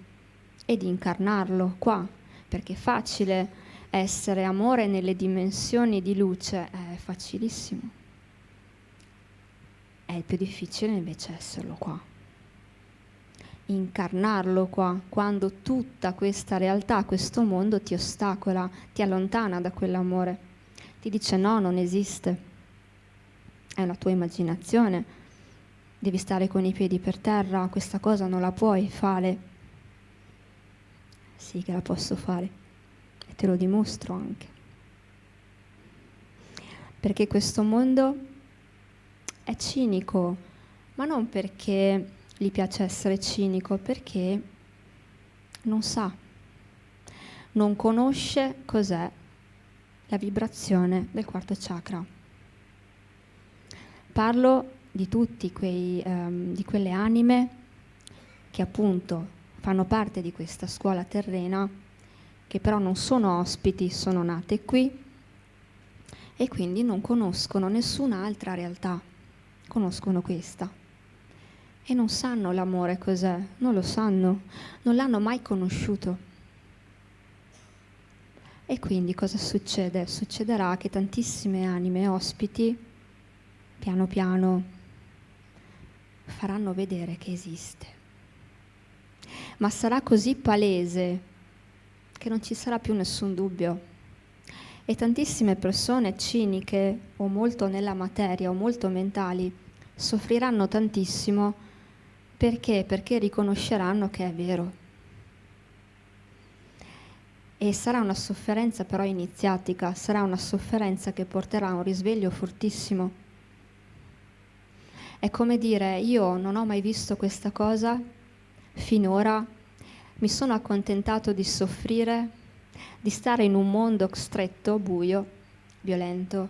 e di incarnarlo qua, perché è facile essere amore nelle dimensioni di luce, è facilissimo. È più difficile invece esserlo qua, incarnarlo qua, quando tutta questa realtà, questo mondo ti ostacola, ti allontana da quell'amore, ti dice no, non esiste, è una tua immaginazione, devi stare con i piedi per terra, questa cosa non la puoi fare. Sì che la posso fare e te lo dimostro anche, perché questo mondo è cinico, ma non perché gli piace essere cinico, perché non sa, non conosce cos'è la vibrazione del quarto chakra. Parlo di tutti di quelle anime che appunto fanno parte di questa scuola terrena, che però non sono ospiti, sono nate qui e quindi non conoscono nessun'altra realtà. Conoscono questa e non sanno l'amore cos'è, non lo sanno, non l'hanno mai conosciuto. E quindi cosa succede? Succederà che tantissime anime ospiti, piano piano, faranno vedere che esiste. Ma sarà così palese che non ci sarà più nessun dubbio. E tantissime persone ciniche o molto nella materia o molto mentali soffriranno tantissimo perché? Perché riconosceranno che è vero. E sarà una sofferenza però iniziatica, sarà una sofferenza che porterà a un risveglio fortissimo. È come dire, io non ho mai visto questa cosa, finora mi sono accontentato di soffrire, di stare in un mondo stretto, buio, violento,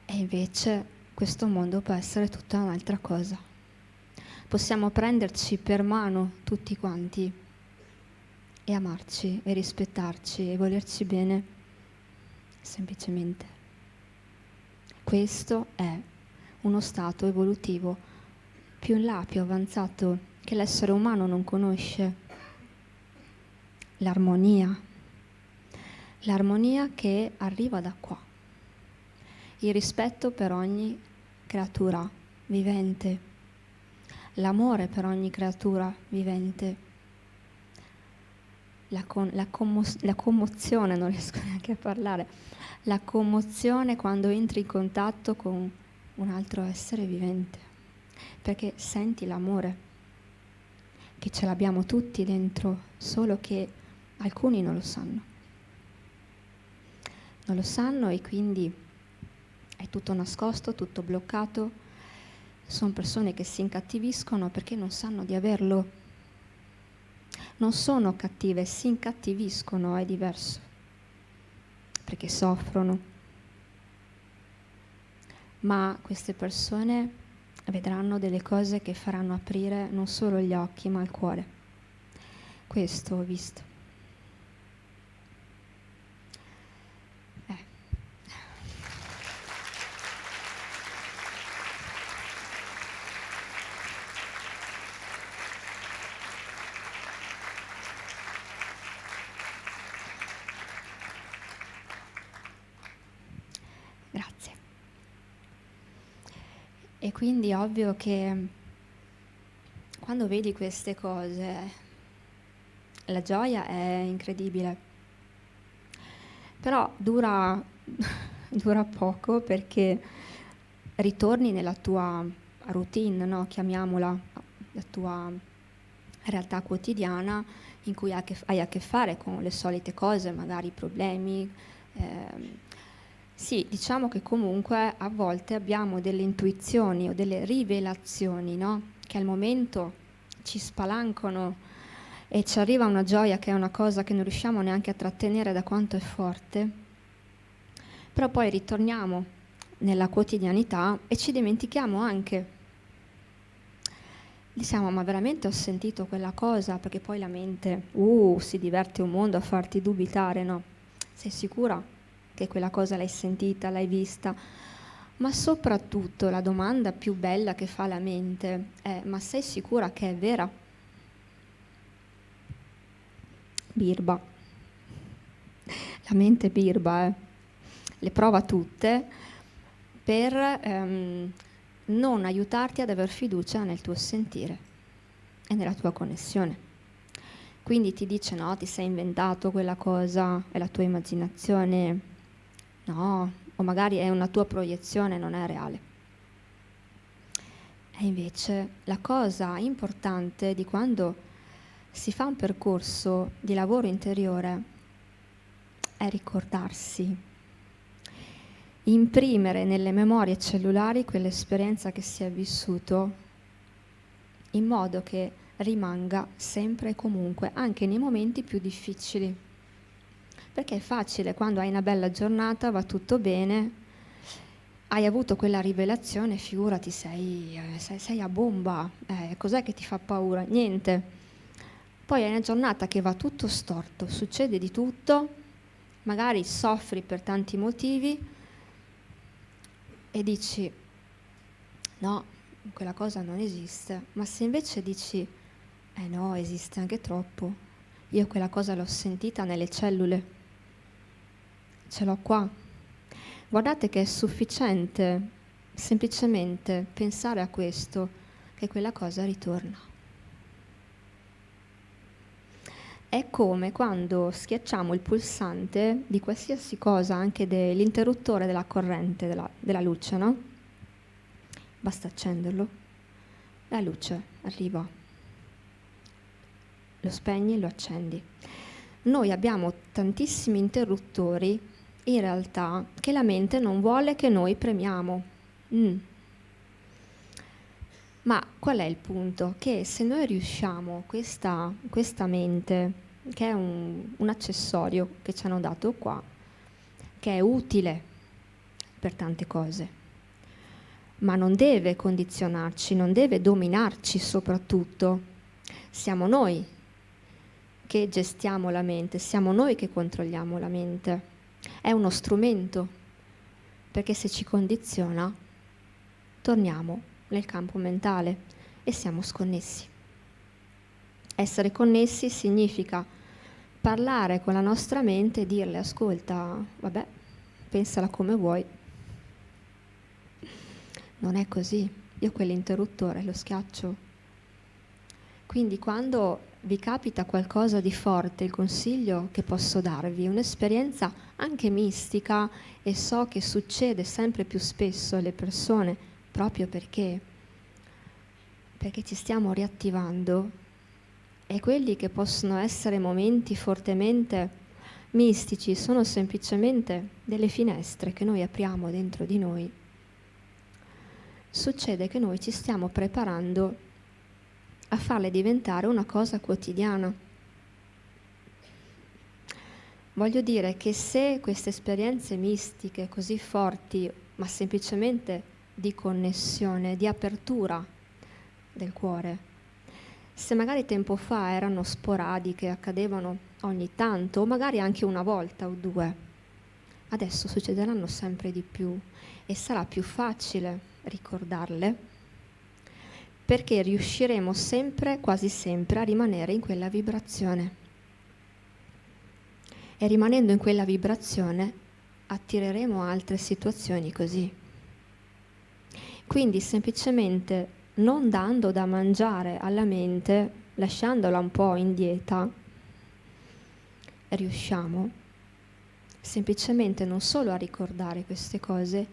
e invece questo mondo può essere tutta un'altra cosa. Possiamo prenderci per mano tutti quanti e amarci e rispettarci e volerci bene, semplicemente. Questo è uno stato evolutivo più in là, più avanzato, che l'essere umano non conosce. L'armonia che arriva da qua. Il rispetto per ogni creatura vivente, l'amore per ogni creatura vivente, la commozione, non riesco neanche a parlare, la commozione quando entri in contatto con un altro essere vivente, perché senti l'amore, che ce l'abbiamo tutti dentro, solo che alcuni non lo sanno. Non lo sanno e quindi è tutto nascosto, tutto bloccato. Sono persone che si incattiviscono perché non sanno di averlo. Non sono cattive, si incattiviscono, è diverso, perché soffrono. Ma queste persone vedranno delle cose che faranno aprire non solo gli occhi, ma il cuore. Questo ho visto. Grazie. E quindi è ovvio che quando vedi queste cose, la gioia è incredibile, però dura poco perché ritorni nella tua routine, no? Chiamiamola, la tua realtà quotidiana in cui hai a che fare con le solite cose, magari problemi. Sì, diciamo che comunque a volte abbiamo delle intuizioni o delle rivelazioni, no? Che al momento ci spalancano e ci arriva una gioia che è una cosa che non riusciamo neanche a trattenere da quanto è forte, però poi ritorniamo nella quotidianità e ci dimentichiamo anche. Diciamo, ma veramente ho sentito quella cosa? Perché poi la mente, si diverte un mondo a farti dubitare, no? Sei sicura che quella cosa l'hai sentita, l'hai vista? Ma soprattutto la domanda più bella che fa la mente è: ma sei sicura che è vera? Birba. La mente birba, le prova tutte per non aiutarti ad aver fiducia nel tuo sentire e nella tua connessione. Quindi ti dice: no, ti sei inventato quella cosa, è la tua immaginazione, no, o magari è una tua proiezione, non è reale. E invece la cosa importante di quando si fa un percorso di lavoro interiore è ricordarsi, imprimere nelle memorie cellulari quell'esperienza che si è vissuto in modo che rimanga sempre e comunque, anche nei momenti più difficili. Perché è facile, quando hai una bella giornata, va tutto bene, hai avuto quella rivelazione, figurati, sei a bomba, cos'è che ti fa paura? Niente. Poi hai una giornata che va tutto storto, succede di tutto, magari soffri per tanti motivi e dici: no, quella cosa non esiste. Ma se invece dici: no, esiste anche troppo, io quella cosa l'ho sentita nelle cellule, ce l'ho qua. Guardate che è sufficiente semplicemente pensare a questo, che quella cosa ritorna. È come quando schiacciamo il pulsante di qualsiasi cosa, anche dell'interruttore della corrente, della luce, no? Basta accenderlo, la luce arriva, lo spegni, lo accendi. Noi abbiamo tantissimi interruttori, in realtà, che la mente non vuole che noi premiamo. Ma qual è il punto? Che se noi riusciamo, questa mente, che è un accessorio che ci hanno dato qua, che è utile per tante cose, ma non deve condizionarci, non deve dominarci soprattutto. Siamo noi che gestiamo la mente, siamo noi che controlliamo la mente. È uno strumento, perché se ci condiziona, torniamo nel campo mentale e siamo sconnessi. Essere connessi significa parlare con la nostra mente e dirle: ascolta, vabbè, pensala come vuoi. Non è così. Io quell'interruttore lo schiaccio. Quindi quando vi capita qualcosa di forte, il consiglio che posso darvi, un'esperienza anche mistica, e so che succede sempre più spesso alle persone, proprio perché ci stiamo riattivando, e quelli che possono essere momenti fortemente mistici sono semplicemente delle finestre che noi apriamo dentro di noi. Succede che noi ci stiamo preparando a farle diventare una cosa quotidiana. Voglio dire che se queste esperienze mistiche così forti, ma semplicemente di connessione, di apertura del cuore, se magari tempo fa erano sporadiche, accadevano ogni tanto, o magari anche una volta o due, adesso succederanno sempre di più e sarà più facile ricordarle, perché riusciremo sempre, quasi sempre, a rimanere in quella vibrazione. E rimanendo in quella vibrazione attireremo altre situazioni così. Quindi semplicemente non dando da mangiare alla mente, lasciandola un po' in dieta, riusciamo semplicemente non solo a ricordare queste cose,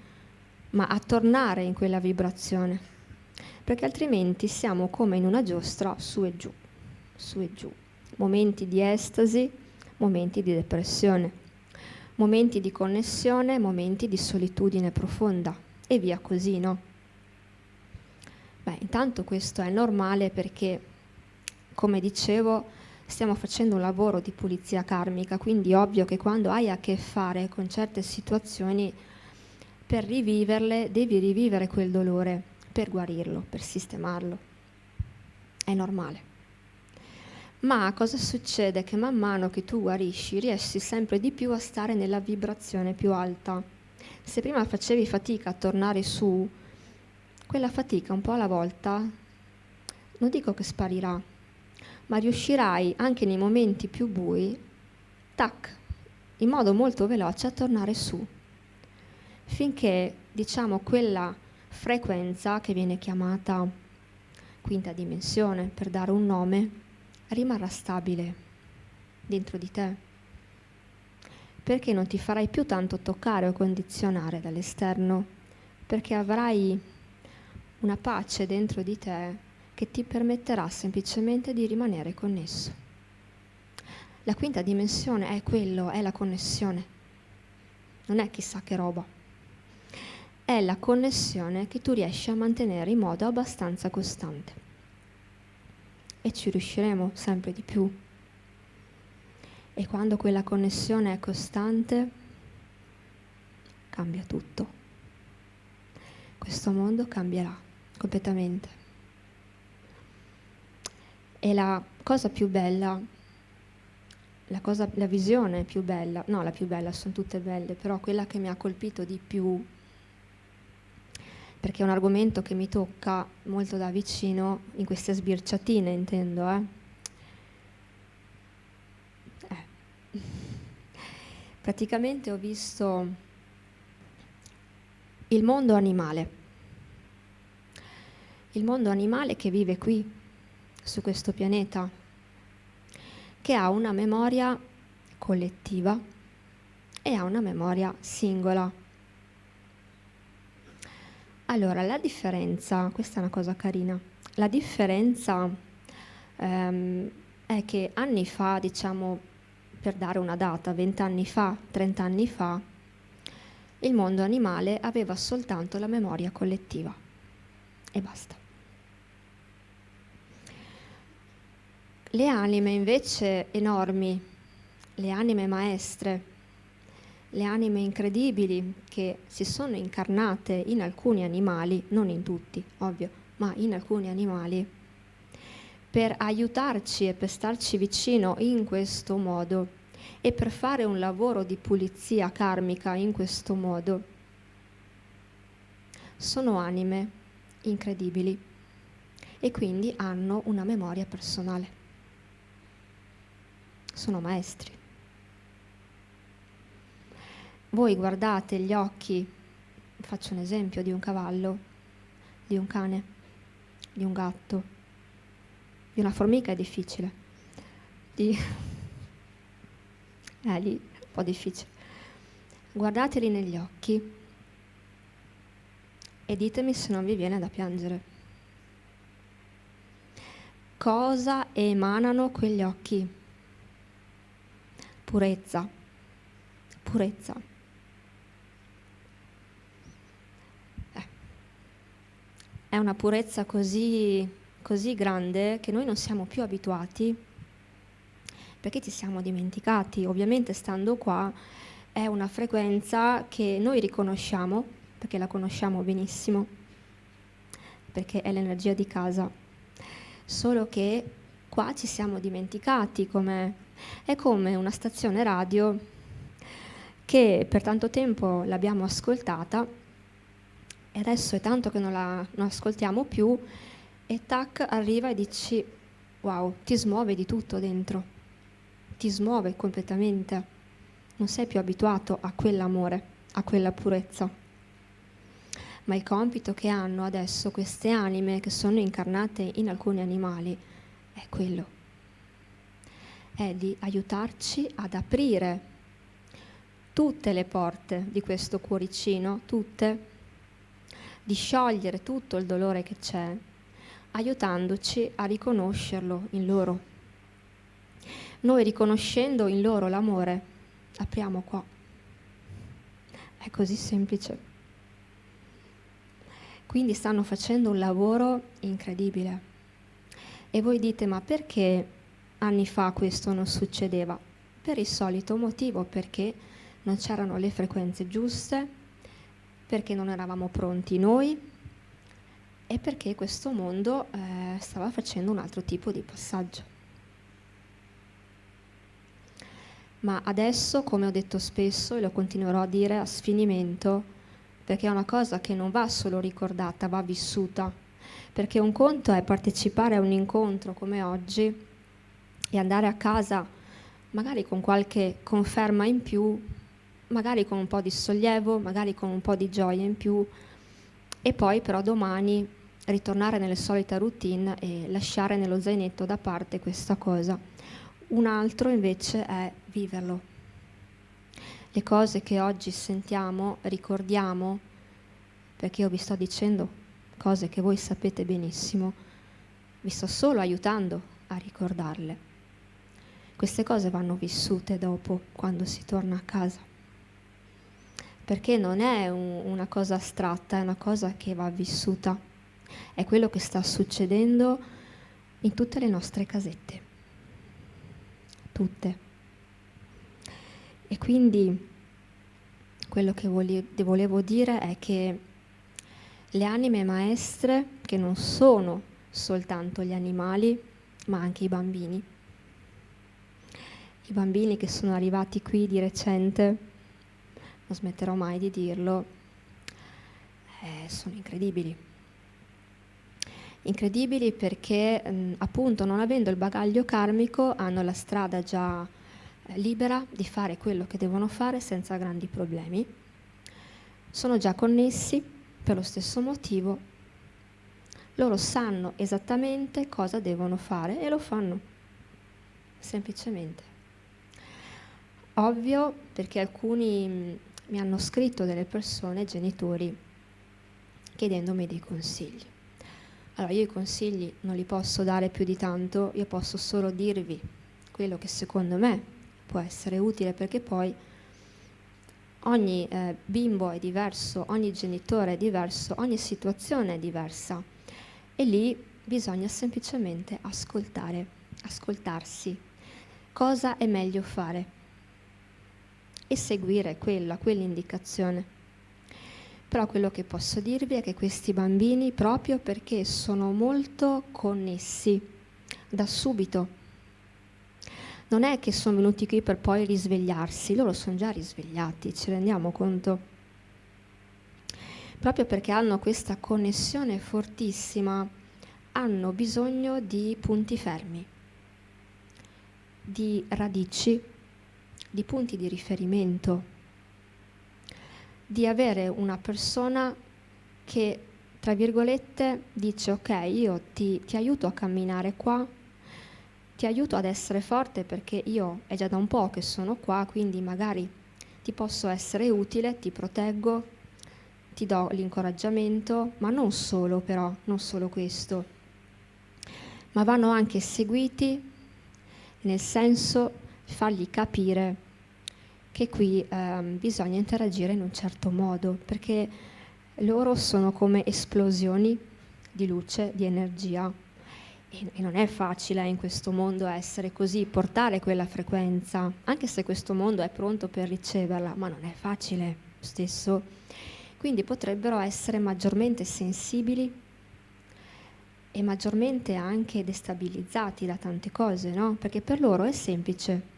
ma a tornare in quella vibrazione, perché altrimenti siamo come in una giostra su e giù, momenti di estasi, momenti di depressione, momenti di connessione, momenti di solitudine profonda e via così, no? Intanto questo è normale perché, come dicevo, stiamo facendo un lavoro di pulizia karmica, quindi ovvio che quando hai a che fare con certe situazioni, per riviverle devi rivivere quel dolore per guarirlo, per sistemarlo. È normale. Ma cosa succede? Che man mano che tu guarisci riesci sempre di più a stare nella vibrazione più alta. Se prima facevi fatica a tornare su, quella fatica un po' alla volta, non dico che sparirà, ma riuscirai anche nei momenti più bui, tac, in modo molto veloce a tornare su, finché, diciamo, quella frequenza che viene chiamata quinta dimensione, per dare un nome, rimarrà stabile dentro di te, perché non ti farai più tanto toccare o condizionare dall'esterno, perché avrai una pace dentro di te che ti permetterà semplicemente di rimanere connesso. La quinta dimensione è quello, è la connessione, non è chissà che roba, è la connessione che tu riesci a mantenere in modo abbastanza costante, e ci riusciremo sempre di più. E quando quella connessione è costante, cambia tutto. Questo mondo cambierà completamente. E la cosa più bella, la visione più bella, no, la più bella, sono tutte belle, però quella che mi ha colpito di più, perché è un argomento che mi tocca molto da vicino, in queste sbirciatine intendo, Praticamente ho visto il mondo animale che vive qui, su questo pianeta, che ha una memoria collettiva e ha una memoria singola. Allora, la differenza, questa è una cosa carina, la differenza è che anni fa, diciamo, per dare una data, 20 anni fa, 30 anni fa, il mondo animale aveva soltanto la memoria collettiva e basta. Le anime invece enormi, le anime maestre, le anime incredibili che si sono incarnate in alcuni animali, non in tutti, ovvio, ma in alcuni animali, per aiutarci e per starci vicino in questo modo e per fare un lavoro di pulizia karmica in questo modo, sono anime incredibili e quindi hanno una memoria personale. Sono maestri. Voi guardate gli occhi, faccio un esempio, di un cavallo, di un cane, di un gatto, di una formica è difficile, lì è un po' difficile. Guardateli negli occhi e ditemi se non vi viene da piangere. Cosa emanano quegli occhi? Purezza, purezza. È una purezza così grande che noi non siamo più abituati perché ci siamo dimenticati. Ovviamente stando qua è una frequenza che noi riconosciamo perché la conosciamo benissimo, perché è l'energia di casa, solo che qua ci siamo dimenticati è come una stazione radio che per tanto tempo l'abbiamo ascoltata e adesso è tanto che non ascoltiamo più e tac, arriva e dici wow, ti smuove di tutto dentro, ti smuove completamente, non sei più abituato a quell'amore, a quella purezza. Ma il compito che hanno adesso queste anime che sono incarnate in alcuni animali è quello, è di aiutarci ad aprire tutte le porte di questo cuoricino, tutte, di sciogliere tutto il dolore che c'è, aiutandoci a riconoscerlo in loro. Noi riconoscendo in loro l'amore, apriamo qua. È così semplice. Quindi stanno facendo un lavoro incredibile. E voi dite, ma perché anni fa questo non succedeva? Per il solito motivo, perché non c'erano le frequenze giuste, perché non eravamo pronti noi e perché questo mondo stava facendo un altro tipo di passaggio. Ma adesso, come ho detto spesso e lo continuerò a dire a sfinimento, perché è una cosa che non va solo ricordata, va vissuta, perché un conto è partecipare a un incontro come oggi e andare a casa magari con qualche conferma in più, magari con un po' di sollievo, magari con un po' di gioia in più, e poi però domani ritornare nelle solite routine e lasciare nello zainetto da parte questa cosa. Un altro invece è viverlo. Le cose che oggi sentiamo, ricordiamo, perché io vi sto dicendo cose che voi sapete benissimo, vi sto solo aiutando a ricordarle. Queste cose vanno vissute dopo, quando si torna a casa. Perché non è una cosa astratta, è una cosa che va vissuta. È quello che sta succedendo in tutte le nostre casette. Tutte. E quindi quello che volevo dire è che le anime maestre, che non sono soltanto gli animali, ma anche i bambini che sono arrivati qui di recente, non smetterò mai di dirlo, sono incredibili. Incredibili perché appunto non avendo il bagaglio karmico hanno la strada già libera di fare quello che devono fare senza grandi problemi. Sono già connessi per lo stesso motivo. Loro sanno esattamente cosa devono fare e lo fanno. semplicemente. Ovvio, perché alcuni mi hanno scritto delle persone, genitori, chiedendomi dei consigli. Allora, io i consigli non li posso dare più di tanto, io posso solo dirvi quello che secondo me può essere utile, perché poi ogni bimbo è diverso, ogni genitore è diverso, ogni situazione è diversa e lì bisogna semplicemente ascoltarsi. Cosa è meglio fare? E seguire quell'indicazione. Però quello che posso dirvi è che questi bambini, proprio perché sono molto connessi da subito, non è che sono venuti qui per poi risvegliarsi, loro sono già risvegliati, ci rendiamo conto? Proprio perché hanno questa connessione fortissima, hanno bisogno di punti fermi, di radici, di punti di riferimento, di avere una persona che, tra virgolette, dice ok, io ti aiuto a camminare qua, ti aiuto ad essere forte perché io è già da un po' che sono qua, quindi magari ti posso essere utile, ti proteggo, ti do l'incoraggiamento, ma non solo però, non solo questo, ma vanno anche seguiti nel senso di fargli capire che qui bisogna interagire in un certo modo, perché loro sono come esplosioni di luce, di energia, e non è facile in questo mondo essere così, portare quella frequenza, anche se questo mondo è pronto per riceverla, ma non è facile stesso. Quindi potrebbero essere maggiormente sensibili e maggiormente anche destabilizzati da tante cose, no? Perché per loro è semplice.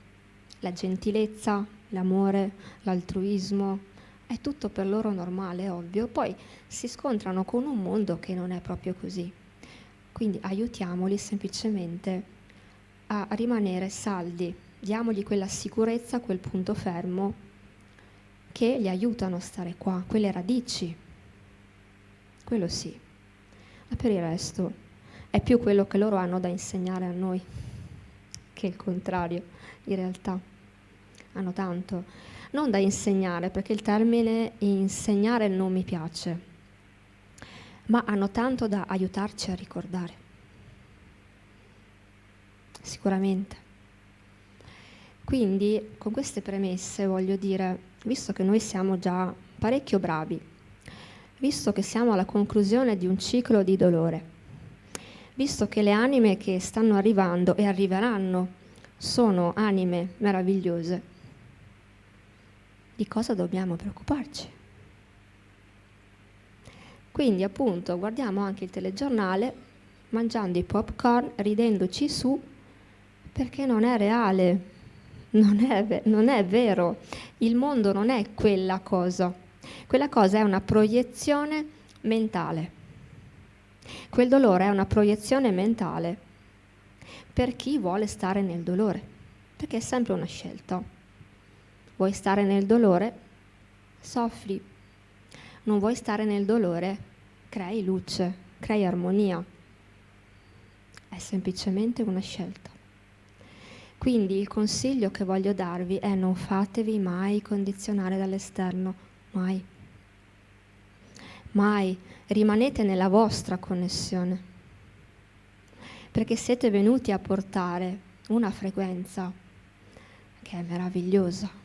La gentilezza, l'amore, l'altruismo, è tutto per loro normale, ovvio. Poi si scontrano con un mondo che non è proprio così. Quindi aiutiamoli semplicemente a rimanere saldi, diamogli quella sicurezza, quel punto fermo che li aiutano a stare qua, quelle radici. Quello sì. Ma per il resto è più quello che loro hanno da insegnare a noi che il contrario, in realtà. Hanno tanto, non da insegnare, perché il termine insegnare non mi piace, ma hanno tanto da aiutarci a ricordare. Sicuramente. Quindi, con queste premesse voglio dire, visto che noi siamo già parecchio bravi, visto che siamo alla conclusione di un ciclo di dolore, visto che le anime che stanno arrivando e arriveranno sono anime meravigliose, di cosa dobbiamo preoccuparci? Quindi appunto guardiamo anche il telegiornale, mangiando i popcorn, ridendoci su, perché non è reale, non è vero, il mondo non è quella cosa è una proiezione mentale, quel dolore è una proiezione mentale per chi vuole stare nel dolore, perché è sempre una scelta. Vuoi stare nel dolore? Soffri. Non vuoi stare nel dolore? Crei luce, crei armonia. È semplicemente una scelta. Quindi il consiglio che voglio darvi è: non fatevi mai condizionare dall'esterno, mai. Mai. Rimanete nella vostra connessione. Perché siete venuti a portare una frequenza che è meravigliosa.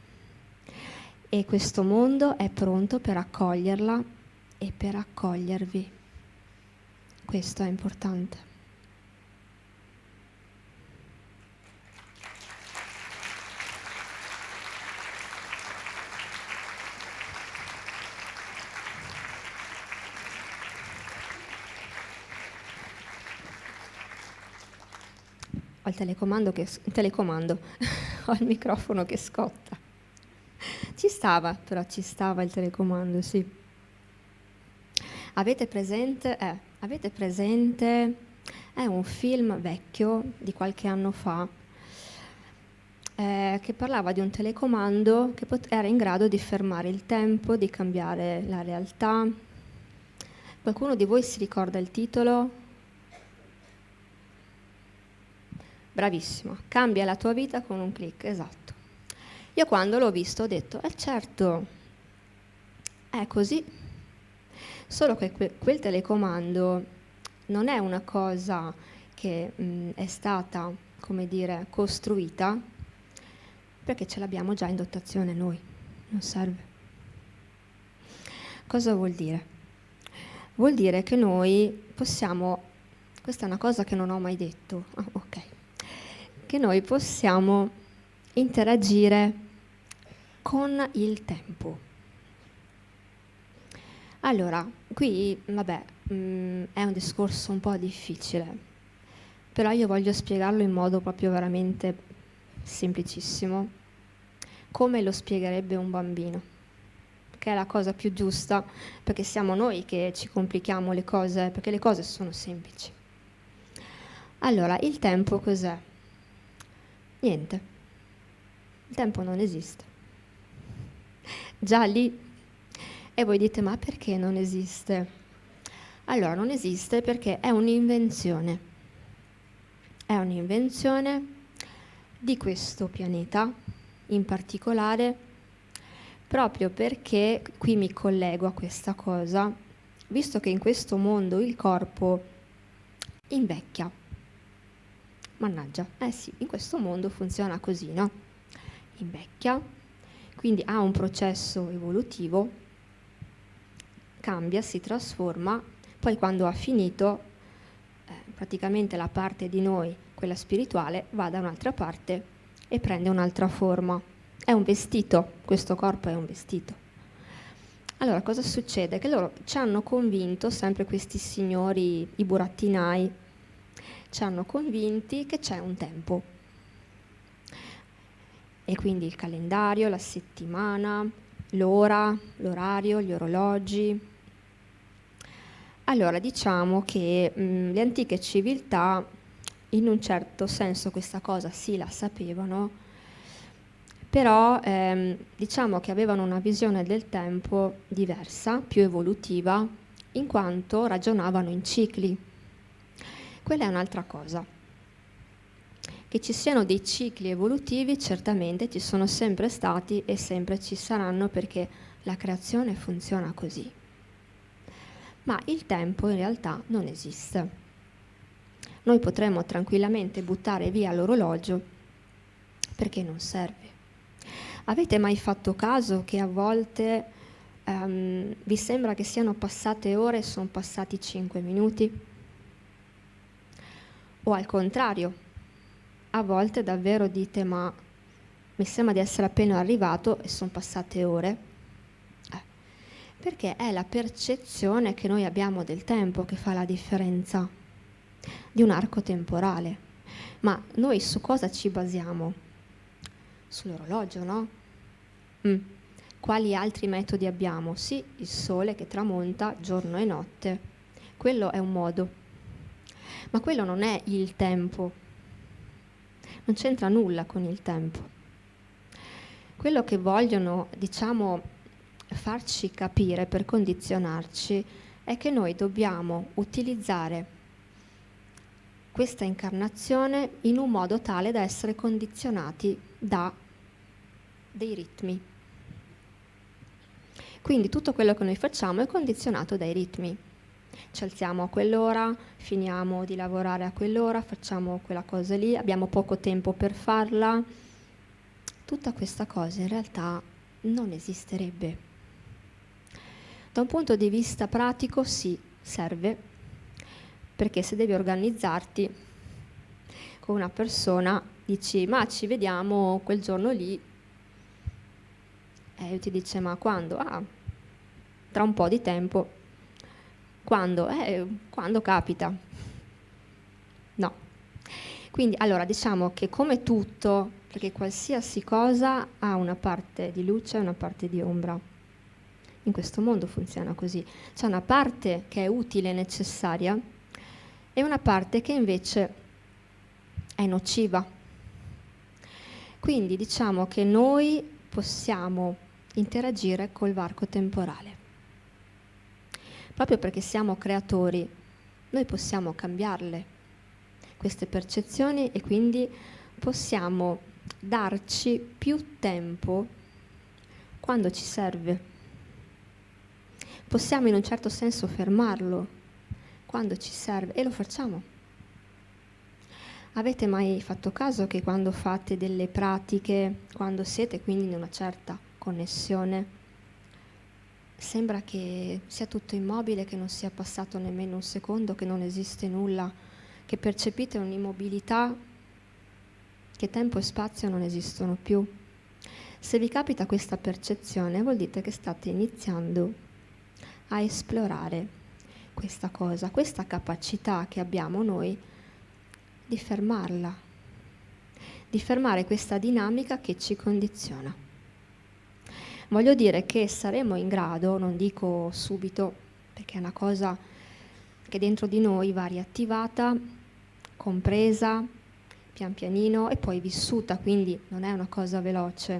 E questo mondo è pronto per accoglierla e per accogliervi. Questo è importante. Ho il telecomando, ho il microfono che scotta. Ci stava il telecomando, sì. Avete presente? È un film vecchio di qualche anno fa che parlava di un telecomando che era in grado di fermare il tempo, di cambiare la realtà. Qualcuno di voi si ricorda il titolo? Bravissimo, cambia la tua vita con un click, esatto. Io quando l'ho visto ho detto, certo, è così. Solo che quel telecomando non è una cosa che è stata, come dire, costruita, perché ce l'abbiamo già in dotazione noi, non serve. Cosa vuol dire? Vuol dire che noi possiamo, questa è una cosa che non ho mai detto, ok, che noi possiamo interagire con il tempo. Allora, qui, vabbè, è un discorso un po' difficile, però io voglio spiegarlo in modo proprio veramente semplicissimo, come lo spiegherebbe un bambino, che è la cosa più giusta, perché siamo noi che ci complichiamo le cose, perché le cose sono semplici. Allora, il tempo cos'è? Niente. Il tempo non esiste. Già lì. E voi dite, ma perché non esiste? Allora, non esiste perché è un'invenzione. È un'invenzione di questo pianeta, in particolare, proprio perché, qui mi collego a questa cosa, visto che in questo mondo il corpo invecchia. Mannaggia, sì, in questo mondo funziona così, no? Invecchia, quindi ha un processo evolutivo, cambia, si trasforma, poi quando ha finito, praticamente la parte di noi, quella spirituale, va da un'altra parte e prende un'altra forma. È un vestito, questo corpo è un vestito. Allora, cosa succede? Che loro ci hanno convinto, sempre questi signori, i burattinai, ci hanno convinti che c'è un tempo. E quindi il calendario, la settimana, l'ora, l'orario, gli orologi. Allora, diciamo che le antiche civiltà, in un certo senso questa cosa sì la sapevano, però diciamo che avevano una visione del tempo diversa, più evolutiva, in quanto ragionavano in cicli. Quella è un'altra cosa. Che ci siano dei cicli evolutivi, certamente ci sono sempre stati e sempre ci saranno, perché la creazione funziona così. Ma il tempo in realtà non esiste. Noi potremmo tranquillamente buttare via l'orologio perché non serve. Avete mai fatto caso che a volte vi sembra che siano passate ore e sono passati 5 minuti? O al contrario, a volte davvero dite, ma mi sembra di essere appena arrivato e sono passate ore? Perché è la percezione che noi abbiamo del tempo che fa la differenza di un arco temporale. Ma noi su cosa ci basiamo? Sull'orologio, no? Quali altri metodi abbiamo? Sì, il sole che tramonta giorno e notte. Quello è un modo. Ma quello non è il tempo. Non c'entra nulla con il tempo. Quello che vogliono, diciamo, farci capire per condizionarci è che noi dobbiamo utilizzare questa incarnazione in un modo tale da essere condizionati da dei ritmi. Quindi tutto quello che noi facciamo è condizionato dai ritmi. Ci alziamo a quell'ora, finiamo di lavorare a quell'ora, facciamo quella cosa lì, abbiamo poco tempo per farla. Tutta questa cosa in realtà non esisterebbe. Da un punto di vista pratico sì, serve, perché se devi organizzarti con una persona, dici ma ci vediamo quel giorno lì, e ti dice ma quando? Tra un po' di tempo. Quando? Quando capita. No. Quindi allora diciamo che come tutto, perché qualsiasi cosa ha una parte di luce e una parte di ombra. In questo mondo funziona così. C'è una parte che è utile e necessaria e una parte che invece è nociva. Quindi diciamo che noi possiamo interagire col varco temporale. Proprio perché siamo creatori, noi possiamo cambiarle. queste percezioni e quindi possiamo darci più tempo quando ci serve. Possiamo in un certo senso fermarlo quando ci serve e lo facciamo. Avete mai fatto caso che quando fate delle pratiche, quando siete quindi in una certa connessione, sembra che sia tutto immobile, che non sia passato nemmeno un secondo, che non esiste nulla, che percepite un'immobilità, che tempo e spazio non esistono più? Se vi capita questa percezione, vuol dire che state iniziando a esplorare questa cosa, questa capacità che abbiamo noi di fermarla, di fermare questa dinamica che ci condiziona. Voglio dire che saremo in grado, non dico subito, perché è una cosa che dentro di noi va riattivata, compresa, pian pianino e poi vissuta, quindi non è una cosa veloce,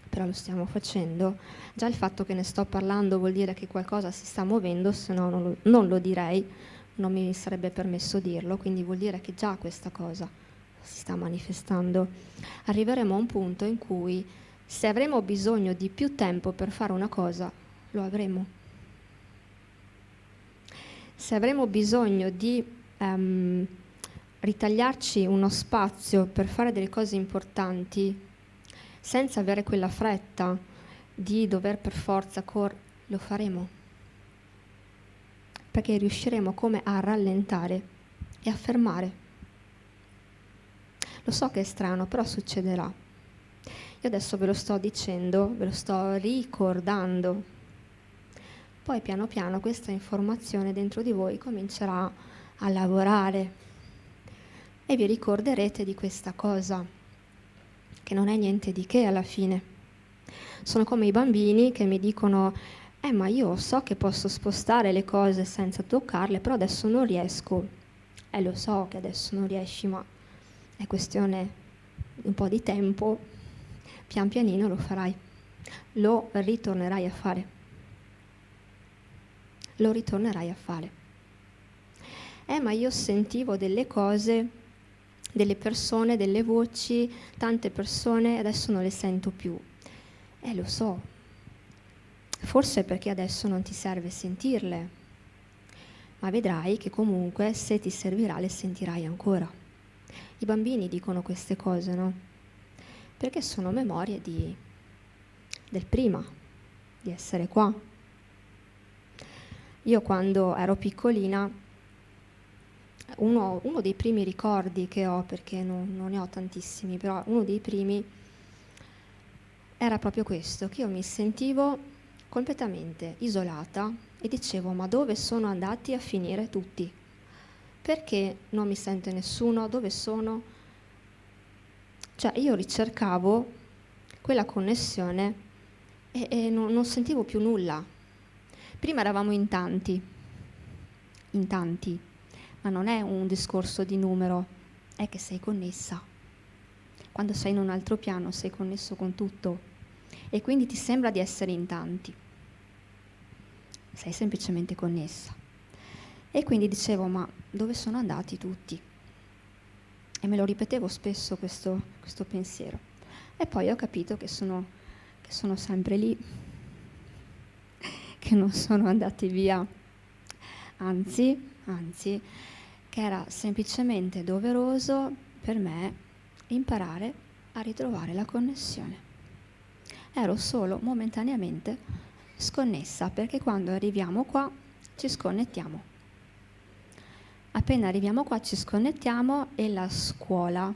però lo stiamo facendo. Già il fatto che ne sto parlando vuol dire che qualcosa si sta muovendo, se no non lo direi, non mi sarebbe permesso dirlo, quindi vuol dire che già questa cosa si sta manifestando. Arriveremo a un punto in cui se avremo bisogno di più tempo per fare una cosa, lo avremo. Se avremo bisogno di ritagliarci uno spazio per fare delle cose importanti, senza avere quella fretta di dover per forza lo faremo. Perché riusciremo come a rallentare e a fermare. Lo so che è strano, però succederà. Io adesso ve lo sto dicendo, ve lo sto ricordando. Poi piano piano questa informazione dentro di voi comincerà a lavorare e vi ricorderete di questa cosa, che non è niente di che alla fine. Sono come i bambini che mi dicono ma io so che posso spostare le cose senza toccarle, però adesso non riesco. Lo so che adesso non riesci, ma è questione di un po' di tempo, pian pianino lo farai, lo ritornerai a fare. Lo ritornerai a fare. Ma io sentivo delle cose, delle persone, delle voci, tante persone, adesso non le sento più. Lo so, forse perché adesso non ti serve sentirle, ma vedrai che comunque se ti servirà le sentirai ancora. I bambini dicono queste cose, no? Perché sono memorie del prima, di essere qua. Io quando ero piccolina, uno dei primi ricordi che ho, perché non ne ho tantissimi, però uno dei primi era proprio questo, che io mi sentivo completamente isolata e dicevo: ma dove sono andati a finire tutti? Perché non mi sente nessuno? Dove sono? Cioè io ricercavo quella connessione e non sentivo più nulla. Prima eravamo in tanti, ma non è un discorso di numero, è che sei connessa. Quando sei in un altro piano sei connesso con tutto e quindi ti sembra di essere in tanti. Sei semplicemente connessa. E quindi dicevo: ma dove sono andati tutti? E me lo ripetevo spesso questo pensiero. E poi ho capito che sono sempre lì, che non sono andati via, anzi, che era semplicemente doveroso per me imparare a ritrovare la connessione. Ero solo momentaneamente sconnessa, perché quando arriviamo qua ci sconnettiamo. Appena arriviamo qua ci sconnettiamo e la scuola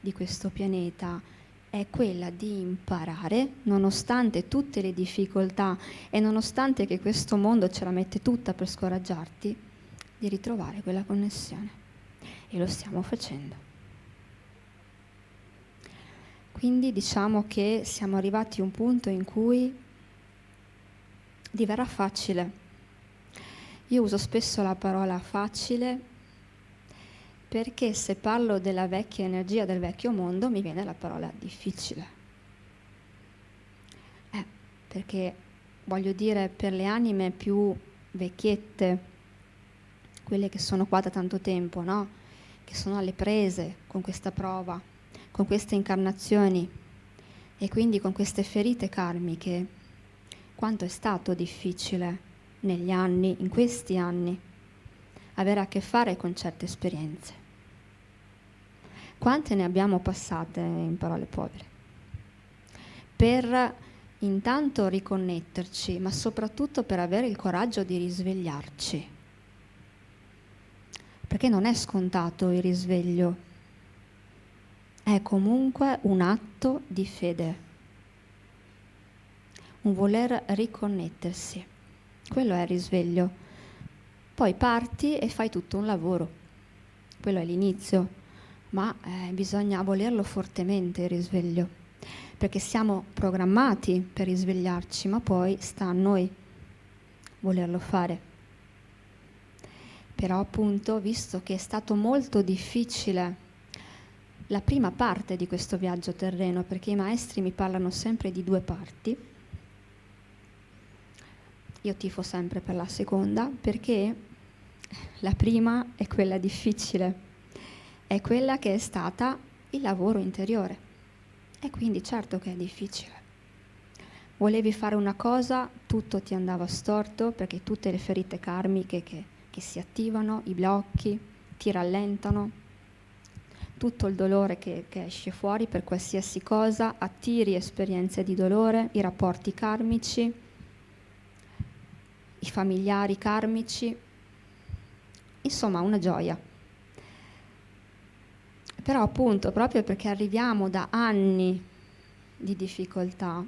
di questo pianeta è quella di imparare, nonostante tutte le difficoltà e nonostante che questo mondo ce la mette tutta per scoraggiarti, di ritrovare quella connessione. E lo stiamo facendo. Quindi diciamo che siamo arrivati a un punto in cui diverrà facile. Io uso spesso la parola facile perché se parlo della vecchia energia del vecchio mondo mi viene la parola difficile. Perché voglio dire, per le anime più vecchiette, quelle che sono qua da tanto tempo, no? che sono alle prese con questa prova, con queste incarnazioni e quindi con queste ferite karmiche, quanto è stato difficile negli anni, in questi anni, avere a che fare con certe esperienze. Quante ne abbiamo passate, in parole povere, per intanto riconnetterci, ma soprattutto per avere il coraggio di risvegliarci. Perché non è scontato il risveglio, è comunque un atto di fede, un voler riconnettersi. Quello è il risveglio. Poi parti e fai tutto un lavoro, quello è l'inizio, ma bisogna volerlo fortemente il risveglio, perché siamo programmati per risvegliarci, ma poi sta a noi volerlo fare. Però appunto, visto che è stato molto difficile la prima parte di questo viaggio terreno, perché i maestri mi parlano sempre di 2 parti, io tifo sempre per la seconda, perché la prima è quella difficile, è quella che è stata il lavoro interiore. E quindi certo che è difficile. Volevi fare una cosa, tutto ti andava storto, perché tutte le ferite karmiche che si attivano, i blocchi, ti rallentano, tutto il dolore che esce fuori per qualsiasi cosa, attiri esperienze di dolore, i rapporti karmici, i familiari karmici, insomma una gioia. Però appunto, proprio perché arriviamo da anni di difficoltà,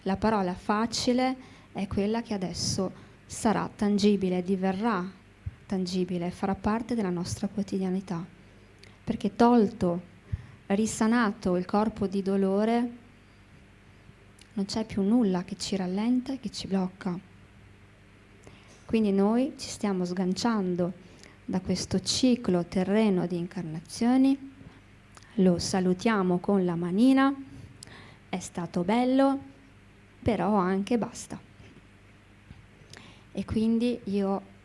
la parola facile è quella che adesso sarà tangibile, diverrà tangibile, farà parte della nostra quotidianità. Perché tolto, risanato il corpo di dolore, non c'è più nulla che ci rallenta e che ci blocca. Quindi noi ci stiamo sganciando da questo ciclo terreno di incarnazioni, lo salutiamo con la manina, è stato bello, però anche basta. E quindi io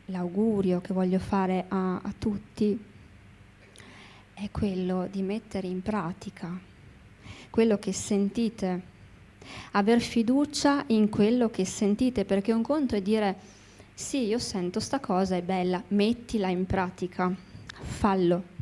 l'augurio che voglio fare a tutti è quello di mettere in pratica quello che sentite, aver fiducia in quello che sentite, perché un conto è dire sì, io sento sta cosa, è bella, mettila in pratica, fallo.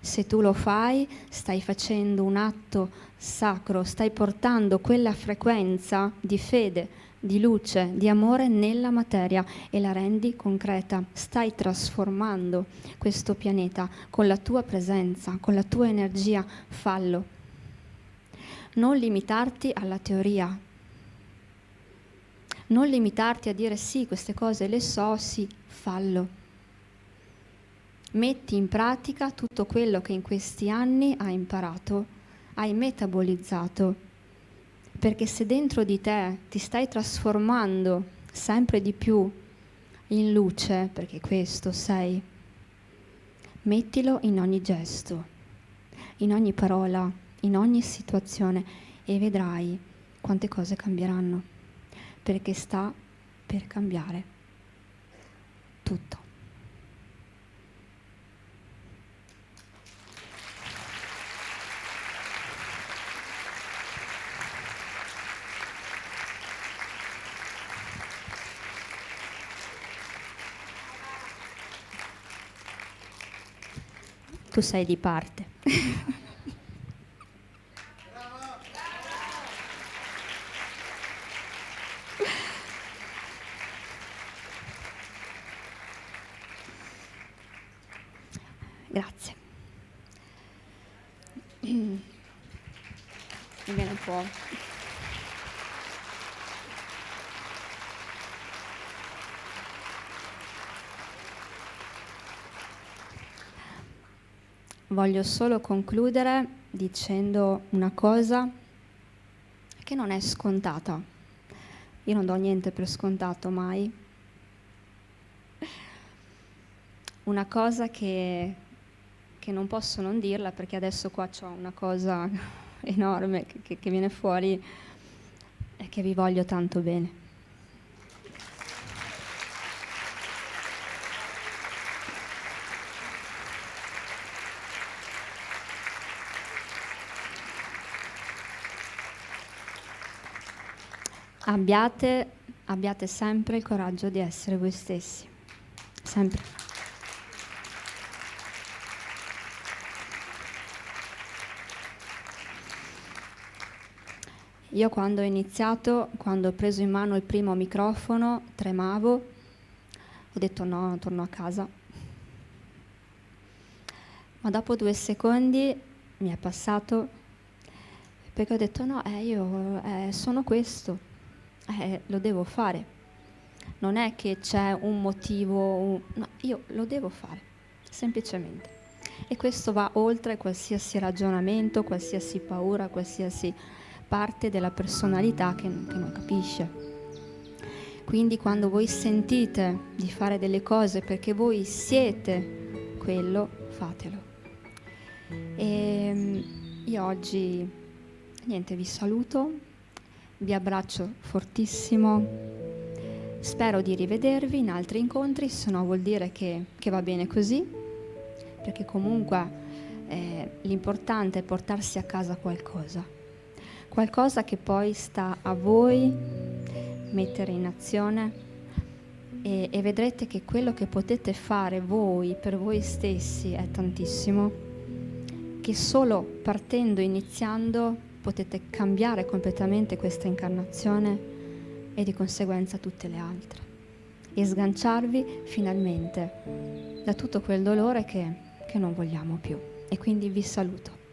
Se tu lo fai, stai facendo un atto sacro, stai portando quella frequenza di fede, di luce, di amore nella materia e la rendi concreta. Stai trasformando questo pianeta con la tua presenza, con la tua energia. Fallo. Non limitarti alla teoria. Non limitarti a dire sì, queste cose le so, sì, fallo. Metti in pratica tutto quello che in questi anni hai imparato, hai metabolizzato. Perché se dentro di te ti stai trasformando sempre di più in luce, perché questo sei, mettilo in ogni gesto, in ogni parola, in ogni situazione e vedrai quante cose cambieranno, perché sta per cambiare tutto. Tu sei di parte. Grazie. Mi viene un po'. Voglio solo concludere dicendo una cosa che non è scontata. Io non do niente per scontato mai. Una cosa che non posso non dirla, perché adesso qua c'ho una cosa enorme che viene fuori, è che vi voglio tanto bene. abbiate sempre il coraggio di essere voi stessi, sempre. Io quando ho iniziato, quando ho preso in mano il primo microfono, tremavo, ho detto no, torno a casa. Ma dopo 2 secondi mi è passato, perché ho detto no, io sono questo, lo devo fare. Non è che c'è un motivo, no, io lo devo fare, semplicemente. E questo va oltre qualsiasi ragionamento, qualsiasi paura, qualsiasi parte della personalità che non capisce. Quindi quando voi sentite di fare delle cose perché voi siete quello, fatelo. E io oggi, niente, vi saluto, vi abbraccio fortissimo, spero di rivedervi in altri incontri, se no vuol dire che va bene così, perché comunque l'importante è portarsi a casa qualcosa che poi sta a voi mettere in azione e vedrete che quello che potete fare voi per voi stessi è tantissimo, che solo partendo, iniziando, potete cambiare completamente questa incarnazione e di conseguenza tutte le altre e sganciarvi finalmente da tutto quel dolore che non vogliamo più. E quindi vi saluto.